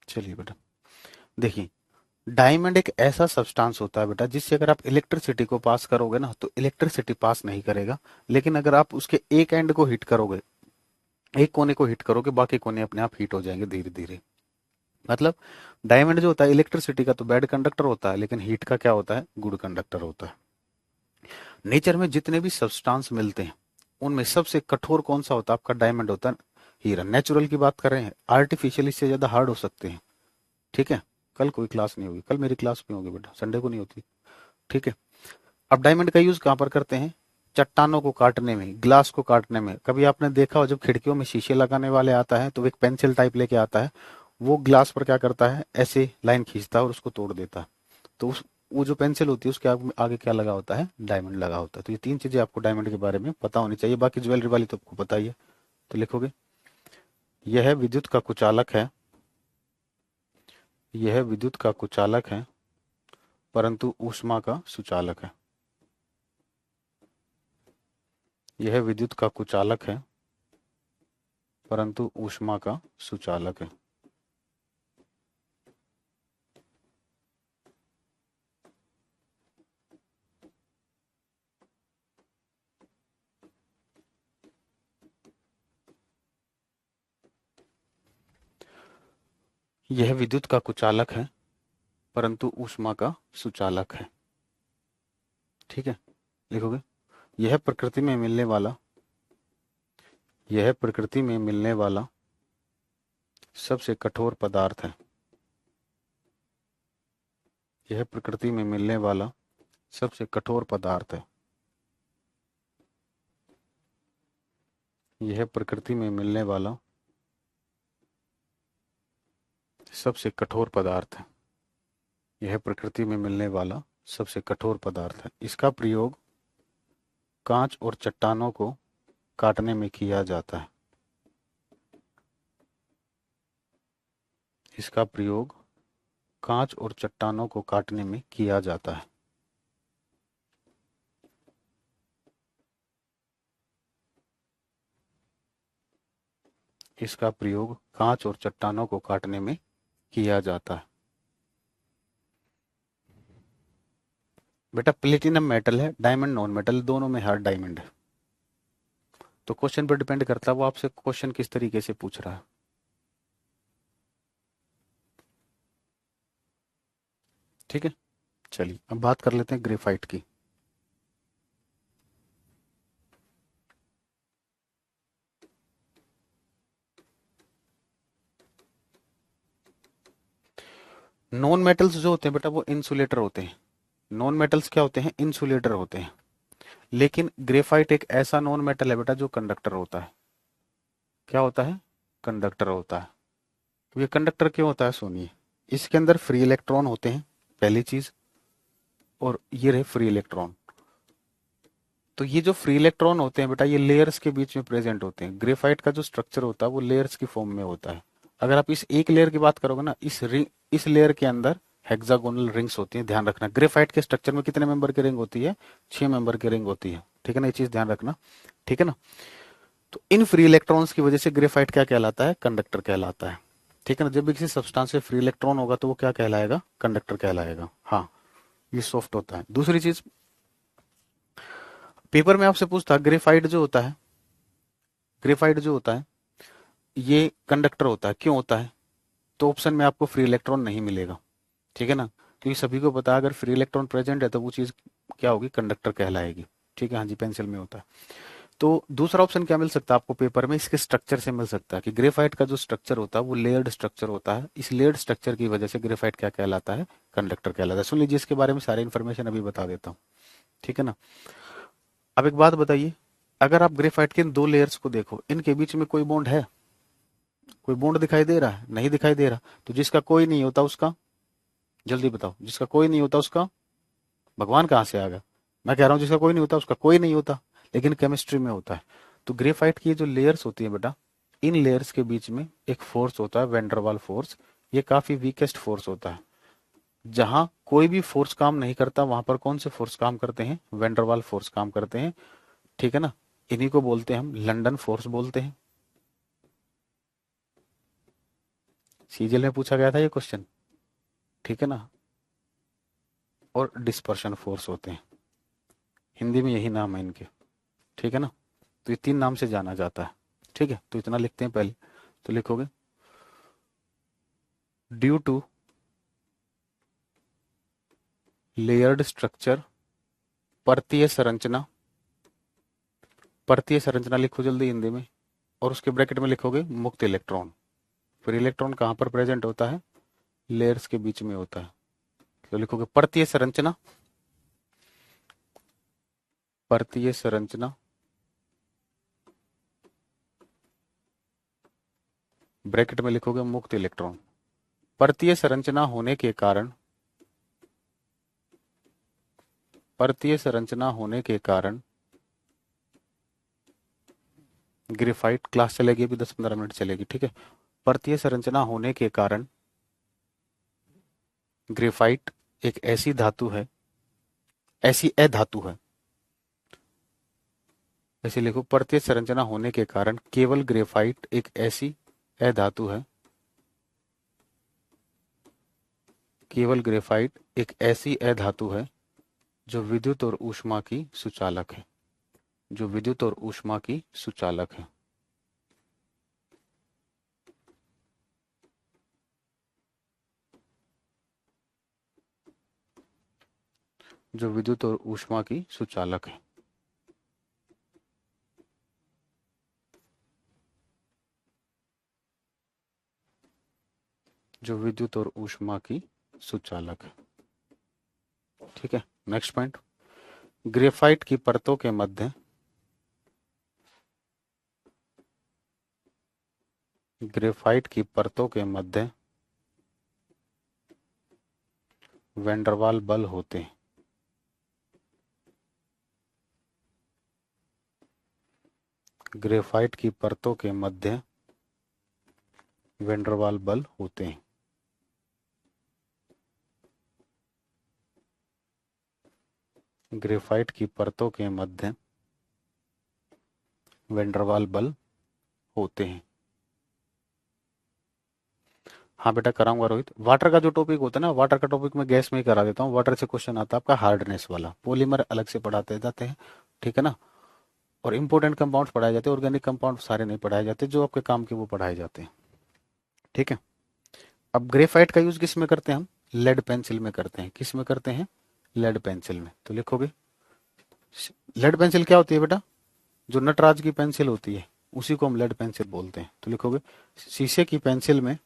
चलिए बेटा देखिए, डायमंड एक ऐसा सब्सटेंस होता है बेटा जिससे अगर आप इलेक्ट्रिसिटी को पास करोगे ना तो इलेक्ट्रिसिटी पास नहीं करेगा, लेकिन अगर आप उसके एक एंड को हिट करोगे, एक कोने को हिट करोगे, बाकी कोने अपने आप हीट हो जाएंगे धीरे धीरे। मतलब डायमंड जो होता है इलेक्ट्रिसिटी का तो बैड कंडक्टर होता है, लेकिन हीट का क्या होता है? गुड कंडक्टर होता है। नेचर में जितने भी सब्सटेंस मिलते हैं उनमें सबसे कठोर कौन सा होता है? आपका डायमंड होता है। हीरा नेचुरल की बात कर रहे हैं, आर्टिफिशियल इससे ज्यादा हार्ड हो सकते हैं। ठीक है, कल कोई क्लास नहीं होगी, कल मेरी क्लास में होगी बेटा, संडे को नहीं होती। ठीक है, अब डायमंड का यूज कहां पर करते हैं? चट्टानों को काटने में, ग्लास को काटने में। कभी आपने देखा हो जब खिड़कियों में शीशे लगाने वाले आता है तो वो एक पेंसिल टाइप लेके आता है, वो ग्लास पर क्या करता है? ऐसे लाइन खींचता है और उसको तोड़ देता है। तो उस वो जो पेंसिल होती है उसके आगे क्या लगा होता है? डायमंड लगा होता है। तो ये तीन चीजें आपको डायमंड के बारे में पता होनी चाहिए, बाकी ज्वेलरी वाली तो आपको पता ही है। तो लिखोगे, यह विद्युत का कुचालक है, यह विद्युत का कुचालक है परंतु ऊष्मा का सुचालक है। यह विद्युत का कुचालक है परंतु ऊष्मा का सुचालक है। यह विद्युत का कुचालक है परंतु ऊष्मा का सुचालक है। ठीक है, लिखोगे, यह प्रकृति में मिलने वाला, यह प्रकृति में मिलने वाला सबसे कठोर पदार्थ है। यह प्रकृति में मिलने वाला सबसे कठोर पदार्थ है। यह प्रकृति में मिलने वाला सबसे कठोर पदार्थ है। यह प्रकृति में मिलने वाला सबसे कठोर पदार्थ है। इसका प्रयोग कांच और चट्टानों को काटने में किया जाता है। इसका प्रयोग कांच और चट्टानों को काटने में किया जाता है। इसका प्रयोग कांच और चट्टानों को काटने में किया जाता है। बेटा प्लेटिनम मेटल है, डायमंड नॉन मेटल, दोनों में हार्ड डायमंड है। तो क्वेश्चन पर डिपेंड करता है वो आपसे क्वेश्चन किस तरीके से पूछ रहा है। ठीक है, चलिए अब बात कर लेते हैं ग्रेफाइट की। नॉन मेटल्स जो होते हैं बेटा वो इंसुलेटर होते हैं। नॉन मेटल्स क्या होते हैं? इंसुलेटर होते हैं। लेकिन ग्रेफाइट एक ऐसा नॉन मेटल है बेटा जो कंडक्टर होता है। क्या होता है? कंडक्टर होता है। तो ये कंडक्टर क्यों होता है सुनिए। इसके अंदर फ्री इलेक्ट्रॉन होते हैं, पहली चीज। और ये रहे फ्री इलेक्ट्रॉन। तो ये जो फ्री इलेक्ट्रॉन होते हैं बेटा ये लेयर्स के बीच में प्रेजेंट होते हैं। ग्रेफाइट का जो स्ट्रक्चर होता है वो लेयर्स की फॉर्म में होता है। अगर आप इस एक लेयर की बात करोगे ना, इस लेयर के अंदर हेक्सागोनल रिंग्स होती हैं। ध्यान रखना ग्रेफाइट के स्ट्रक्चर में कितने मेंबर की रिंग होती है? 6 मेंबर की रिंग होती है। ठीक है ना, ये चीज ध्यान रखना। ठीक है ना। तो इन फ्री इलेक्ट्रॉन्स की वजह से ग्रेफाइट क्या कहलाता है? कंडक्टर कहलाता है। ठीक है ना। जब भी किसी सब्सटेंस से फ्री इलेक्ट्रॉन होगा तो वो क्या कहलाएगा? कंडक्टर कहलाएगा। हाँ, ये सॉफ्ट होता है। दूसरी चीज, पेपर में आपसे पूछता ग्रेफाइट जो होता है, ग्रेफाइट जो होता है ये कंडक्टर होता है, क्यों होता है? तो ऑप्शन में आपको फ्री इलेक्ट्रॉन नहीं मिलेगा। ठीक है ना, क्योंकि सभी को पता है अगर फ्री इलेक्ट्रॉन प्रेजेंट है तो वो चीज क्या होगी? कंडक्टर कहलाएगी। ठीक है, हाँ जी, पेंसिल में होता है। तो दूसरा ऑप्शन क्या मिल सकता है आपको पेपर में? इसके स्ट्रक्चर से मिल सकता है कि ग्रेफाइट का जो स्ट्रक्चर होता है वो लेयर्ड स्ट्रक्चर होता है। इस लेयर्ड स्ट्रक्चर की वजह से ग्रेफाइट क्या कहलाता है? कंडक्टर कहलाता है। सुन लीजिए, इसके बारे में सारी इन्फॉर्मेशन अभी बता देता हूँ। ठीक है ना। अब एक बात बताइए, अगर आप ग्रेफाइट के इन दो लेयर्स को देखो, इनके बीच में कोई बॉन्ड है? कोई बॉन्ड दिखाई दे रहा है? नहीं दिखाई दे रहा। तो जिसका कोई नहीं होता उसका, जल्दी बताओ, जिसका कोई नहीं होता उसका भगवान कहाँ से आ गया? मैं कह रहा हूँ जिसका कोई नहीं होता उसका कोई नहीं होता, लेकिन केमिस्ट्री में होता है। तो ग्रेफाइट की ये जो लेयर्स होती है बेटा, इन लेयर्स के बीच में एक फोर्स होता है, वेंडरवाल फोर्स। ये काफी वीकेस्ट फोर्स होता है। जहां कोई भी फोर्स काम नहीं करता वहां पर कौन से फोर्स काम करते हैं? वेंडरवाल फोर्स काम करते हैं। ठीक है ना। इन्हीं को बोलते हैं हम लंदन फोर्स बोलते हैं। सीजीएल में पूछा गया था ये क्वेश्चन। ठीक है ना। और डिस्पर्शन फोर्स होते हैं, हिंदी में यही नाम है इनके। ठीक है ना। तो ये 3 नाम से जाना जाता है। ठीक है, तो इतना लिखते हैं पहले। तो लिखोगे ड्यू टू लेयर्ड स्ट्रक्चर, परतीय संरचना। परतीय संरचना लिखो जल्दी हिंदी में, और उसके ब्रैकेट में लिखोगे मुक्त इलेक्ट्रॉन। फिर इलेक्ट्रॉन कहाँ पर प्रेजेंट होता है? लेयर्स के बीच में होता है। तो लिखोगे परतीय संरचना, परतीय संरचना, ब्रैकेट में लिखोगे मुक्त इलेक्ट्रॉन। परतीय संरचना होने के कारण, परतीय संरचना होने के कारण ग्रेफाइट, क्लास चलेगी अभी 10-15 मिनट चलेगी। ठीक है। परतीय संरचना होने के कारण ग्रेफाइट एक ऐसी धातु है, ऐसी अधातु है। ऐसे लिखो, परतीय संरचना होने के कारण केवल ग्रेफाइट एक ऐसी अधातु है, केवल ग्रेफाइट एक ऐसी अधातु है जो विद्युत और ऊष्मा की सुचालक है, जो विद्युत और ऊष्मा की सुचालक है। जो विद्युत और ऊष्मा की सुचालक है। जो विद्युत और ऊष्मा की सुचालक है। ठीक है। नेक्स्ट पॉइंट, ग्रेफाइट की परतों के मध्य, ग्रेफाइट की परतों के मध्य वेंडरवाल बल होते हैं। ग्रेफाइट की परतों के मध्य वेंडरवाल बल होते हैं। ग्रेफाइट की परतों के मध्य वेंडरवाल बल होते हैं। हाँ बेटा कराऊंगा रोहित। वाटर का जो टॉपिक होता है ना, वाटर का टॉपिक मैं गैस में ही करा देता हूँ। वाटर से क्वेश्चन आता है आपका हार्डनेस वाला, पॉलीमर अलग से पढ़ाते जाते हैं, ठीक है ना। और इंपॉर्टेंट कंपाउंड्स पढ़ाए जाते हैं, ऑर्गेनिक कंपाउंड सारे नहीं पढ़ाए जाते, जो आपके काम के वो पढ़ाए जाते हैं, ठीक है। अब ग्रेफाइट का यूज किस में करते हैं हम? लेड पेंसिल में करते हैं। किस में करते हैं? लेड पेंसिल में। तो लिखोगे लेड पेंसिल क्या होती है बेटा? जो नटराज की पेंसिल होती है उसी को हम लेड पेंसिल बोलते हैं। तो लिखोगे शीशे की पेंसिल में,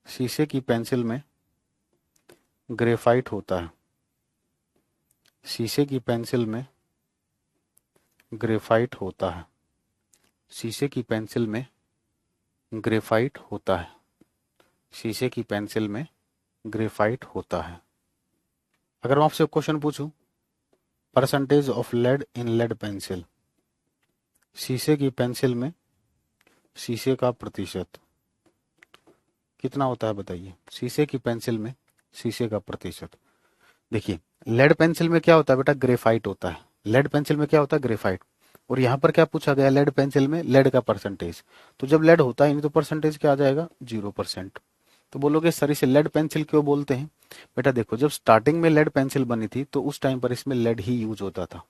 शीशे की पेंसिल में ग्रेफाइट होता है। शीशे की पेंसिल में ग्रेफाइट होता है। शीशे की पेंसिल में ग्रेफाइट होता है। शीशे की पेंसिल में ग्रेफाइट होता है। अगर मैं आपसे क्वेश्चन पूछूं, percentage of lead in lead pencil, शीशे की पेंसिल में शीशे का प्रतिशत कितना होता है बताइए? शीशे की पेंसिल में शीशे का प्रतिशत। देखिए लेड पेंसिल में क्या होता है बेटा? ग्रेफाइट होता है। लेड पेंसिल में क्या होता है? ग्रेफाइट। और यहाँ पर क्या पूछा गया? लेड पेंसिल में लेड का परसेंटेज। तो जब लेड होता ही नहीं तो परसेंटेज क्या आ जाएगा? 0%। तो बोलोगे सर इसे लेड पेंसिल क्यों बोलते हैं? बेटा देखो, जब स्टार्टिंग में लेड पेंसिल बनी थी तो उस टाइम पर इसमें लेड ही यूज होता था।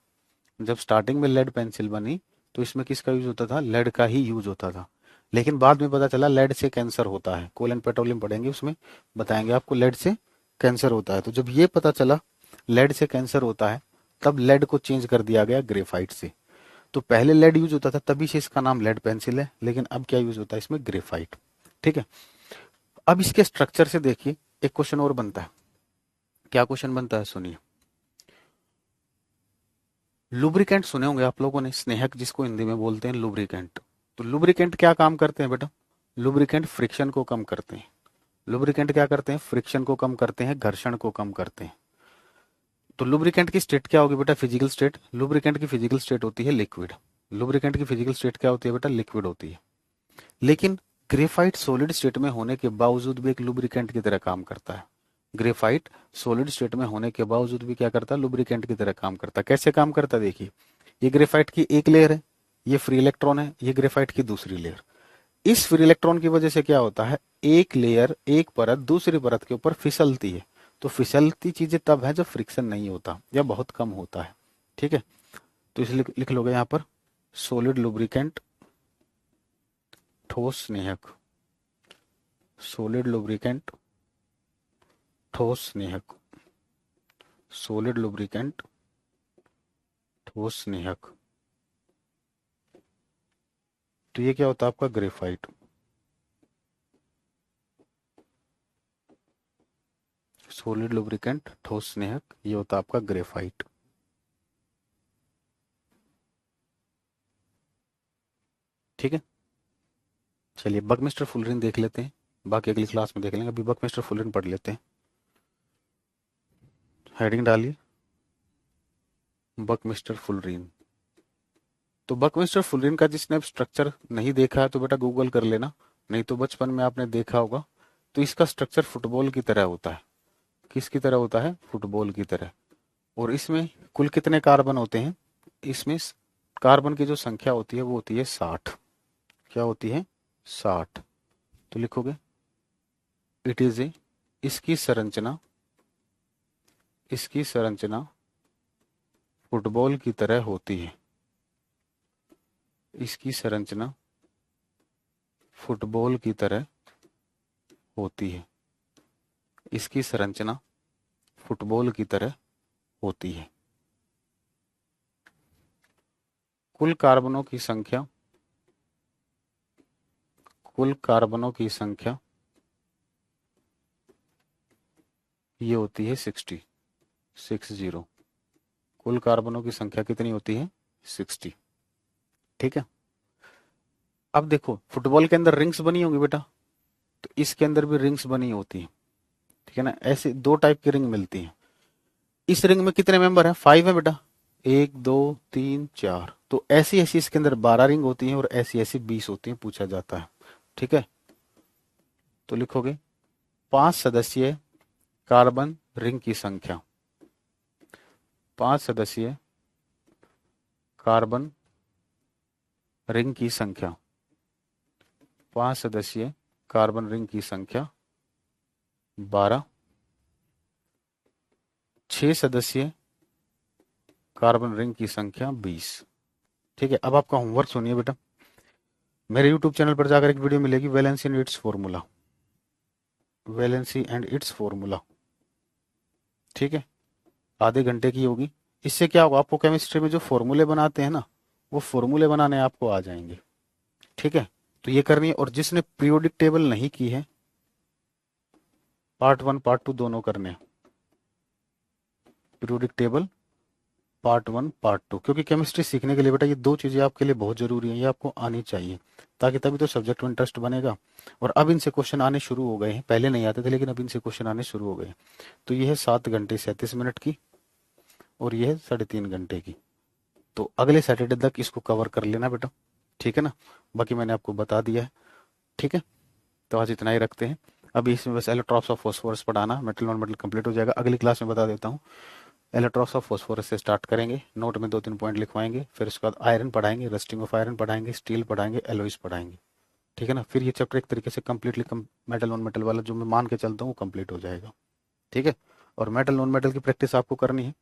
जब स्टार्टिंग में लेड पेंसिल बनी तो इसमें किसका यूज होता था? लेड का ही यूज होता था। लेकिन बाद में पता चला लेड से कैंसर होता है। कोल एंड पेट्रोलियम पढ़ेंगे, उसमें बताएंगे आपको लेड से कैंसर होता है। तो जब ये पता चला लेड से कैंसर होता है, तब लेड को चेंज कर दिया गया ग्रेफाइट से। तो पहले लेड यूज होता था, तभी से इसका नाम लेड पेंसिल है। लेकिन अब क्या यूज होता है इसमें? ग्रेफाइट, ठीक है। अब इसके स्ट्रक्चर से देखिए एक क्वेश्चन और बनता है। क्या क्वेश्चन बनता है सुनिए। लुब्रिकेंट सुने होंगे आप लोगों ने, स्नेहक जिसको हिंदी में बोलते हैं लुब्रिकेंट। तो लुब्रिकेंट क्या काम करते हैं बेटा? लुब्रिकेंट फ्रिक्शन को कम करते हैं। लुब्रिकेंट क्या करते हैं? फ्रिक्शन को कम करते हैं, घर्षण को कम करते हैं। तो लुब्रिकेंट की स्टेट क्या होगी बेटा? Physical state. लुब्रिकेंट की फिजिकल स्टेट होती है लिक्विड। लुब्रिकेंट की फिजिकल स्टेट क्या होती है बेटा? लिक्विड होती है। लेकिन ग्रेफाइट सॉलिड स्टेट में होने के बावजूद भी एक लुब्रिकेंट की तरह काम करता है। ग्रेफाइट सॉलिड स्टेट में होने के बावजूद भी क्या करता है? लुब्रिकेंट की तरह काम करता है। कैसे काम करता है देखिए, ये ग्रेफाइट की एक लेयर है, ये फ्री इलेक्ट्रॉन है, ये ग्रेफाइट की दूसरी लेयर। इस फ्री इलेक्ट्रॉन की वजह से क्या होता है? एक लेयर, एक परत दूसरी परत के ऊपर फिसलती है। तो फिसलती चीजें तब है जब फ्रिक्शन नहीं होता या बहुत कम होता है, ठीक है। तो इसलिए लिख लोगे यहाँ पर सॉलिड लुब्रिकेंट, ठोस स्नेहक। सॉलिड लुब्रिकेंट, ठोस स्नेहक। सॉलिड लुब्रिकेंट, ठोस स्नेहक। तो ये क्या होता है आपका? ग्रेफाइट। सॉलिड लुब्रिकेंट, ठोस स्नेहक, ये होता है आपका ग्रेफाइट, ठीक है। चलिए बकमिस्टर फुलरिन देख लेते हैं, बाकी अगली क्लास में देख लेंगे। अभी बकमिस्टर फुलरिन पढ़ लेते हैं। हेडिंग डालिए बकमिस्टर फुलरिन। तो बकमिस्टर फुलरिन का जिसने अब स्ट्रक्चर नहीं देखा है तो बेटा गूगल कर लेना, नहीं तो बचपन में आपने देखा होगा। तो इसका स्ट्रक्चर फुटबॉल की तरह होता है। किसकी तरह होता है? फुटबॉल की तरह। और इसमें कुल कितने कार्बन होते हैं? इसमें कार्बन की जो संख्या होती है वो होती है 60। क्या होती है? 60। तो लिखोगे इट इज ए, इसकी संरचना, इसकी संरचना फुटबॉल की तरह होती है। इसकी संरचना फुटबॉल की तरह होती है। इसकी संरचना फुटबॉल की तरह होती है। कुल कार्बनों की संख्या, कुल कार्बनों की संख्या ये होती है 60, 60। कुल कार्बनों की संख्या कितनी होती है? 60, ठीक है। अब देखो फुटबॉल के अंदर रिंग्स बनी होंगी बेटा, तो इसके अंदर भी रिंग्स बनी होती है, ठीक है ना। ऐसे दो टाइप की रिंग मिलती है। इस रिंग में कितने मेंबर हैं? 5 है बेटा, 1 2 3 4। तो ऐसी ऐसी इसके अंदर 12 रिंग होती हैं और ऐसी ऐसी 20 होती हैं, पूछा जाता है, ठीक है। तो लिखोगे 5 सदस्यीय कार्बन रिंग की संख्या, 5 सदस्यीय कार्बन रिंग की संख्या, 5 सदस्यीय कार्बन रिंग की संख्या 12, 6 सदस्यीय कार्बन रिंग की संख्या 20। ठीक है, अब आपका होमवर्क सुनिए बेटा। मेरे यूट्यूब चैनल पर जाकर एक वीडियो मिलेगी, valency and it's formula, valency and it's formula. ठीक है, आधे घंटे की होगी। इससे क्या होगा, आपको केमिस्ट्री में जो फॉर्मूले बनाते हैं ना, वो फॉर्मूले बनाने आपको आ जाएंगे। ठीक है, तो ये करनी है। और जिसने पीरियोडिक टेबल नहीं की है, पार्ट 1 पार्ट 2 दोनों करने हैं। पीरियोडिक टेबल पार्ट 1 पार्ट 2, क्योंकि केमिस्ट्री सीखने के लिए बेटा ये दो चीजें आपके लिए बहुत जरूरी है, ये आपको आनी चाहिए, ताकि तभी तो सब्जेक्ट में इंटरेस्ट बनेगा। और अब इनसे क्वेश्चन आने शुरू हो गए हैं, पहले नहीं आते थे लेकिन अब इनसे क्वेश्चन आने शुरू हो गए हैं। तो ये है 7 घंटे 37 मिनट की, और ये है 3.5 घंटे की। तो अगले सैटरडे तक इसको कवर कर लेना बेटा। ठीक है ना, बाकी मैंने आपको बता दिया है। ठीक है, तो आज इतना ही रखते हैं। अभी इसमें बस इलेक्ट्रॉन्स ऑफ फॉस्फोरस पढ़ाना, मेटल नॉन मेटल कंप्लीट हो जाएगा। अगली क्लास में बता देता हूँ, इलेक्ट्रॉन्स ऑफ फॉस्फोरस से स्टार्ट करेंगे, नोट में 2-3 पॉइंट लिखवाएंगे, फिर उसके बाद आयरन पढ़ाएंगे, रस्टिंग ऑफ आयरन पढ़ाएंगे, स्टील पढ़ाएंगे, एलॉयज पढ़ाएंगे। ठीक है ना, फिर ये चैप्टर एक तरीके से कम्प्लीटली मेटल नॉन मेटल वाला जो मैं मान के चलता हूँ वो कंप्लीट हो जाएगा। ठीक है, और मेटल नॉन मेटल की प्रैक्टिस आपको करनी है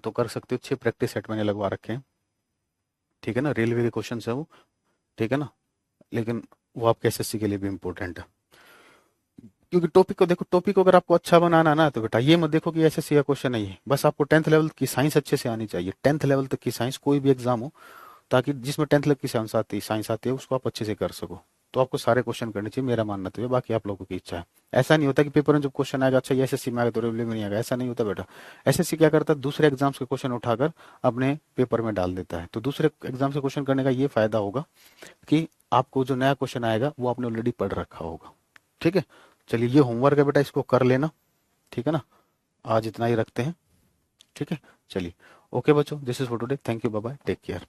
तो कर सकते हो, 6 प्रैक्टिस सेट मैंने लगवा रखे हैं। ठीक है ना, रेलवे के क्वेश्चन है वो। ठीक है ना, लेकिन वो आपके एसएससी के लिए भी इंपॉर्टेंट है, क्योंकि टॉपिक को देखो, टॉपिक को अगर आपको अच्छा बनाना ना, तो बेटा ये मत देखो कि एसएससी का क्वेश्चन नहीं है, बस आपको 10th लेवल की साइंस अच्छे से आनी चाहिए। 10th लेवल तक की साइंस कोई भी एग्जाम हो, ताकि जिसमें 10th लेवल की साइंस आती है उसको आप अच्छे से कर सको। तो आपको सारे क्वेश्चन करने चाहिए, मेरा मानना तो है, बाकी आप लोगों की इच्छा है। ऐसा नहीं होता कि पेपर में जब क्वेश्चन आएगा, अच्छा ये एसएससी में आएगा तो रेलवे में नहीं आएगा, ऐसा नहीं होता बेटा। एसएससी क्या करता है, दूसरे एग्जाम्स के क्वेश्चन उठाकर अपने पेपर में डाल देता है। तो दूसरे एग्जाम से क्वेश्चन करने का ये फायदा होगा कि आपको जो नया क्वेश्चन आएगा वो आपने ऑलरेडी पढ़ रखा होगा। ठीक है, चलिए ये होमवर्क है बेटा, इसको कर लेना। ठीक है ना, आज इतना ही रखते हैं। ठीक है, चलिए, ओके बच्चों, this is for today, thank you, bye bye, take care.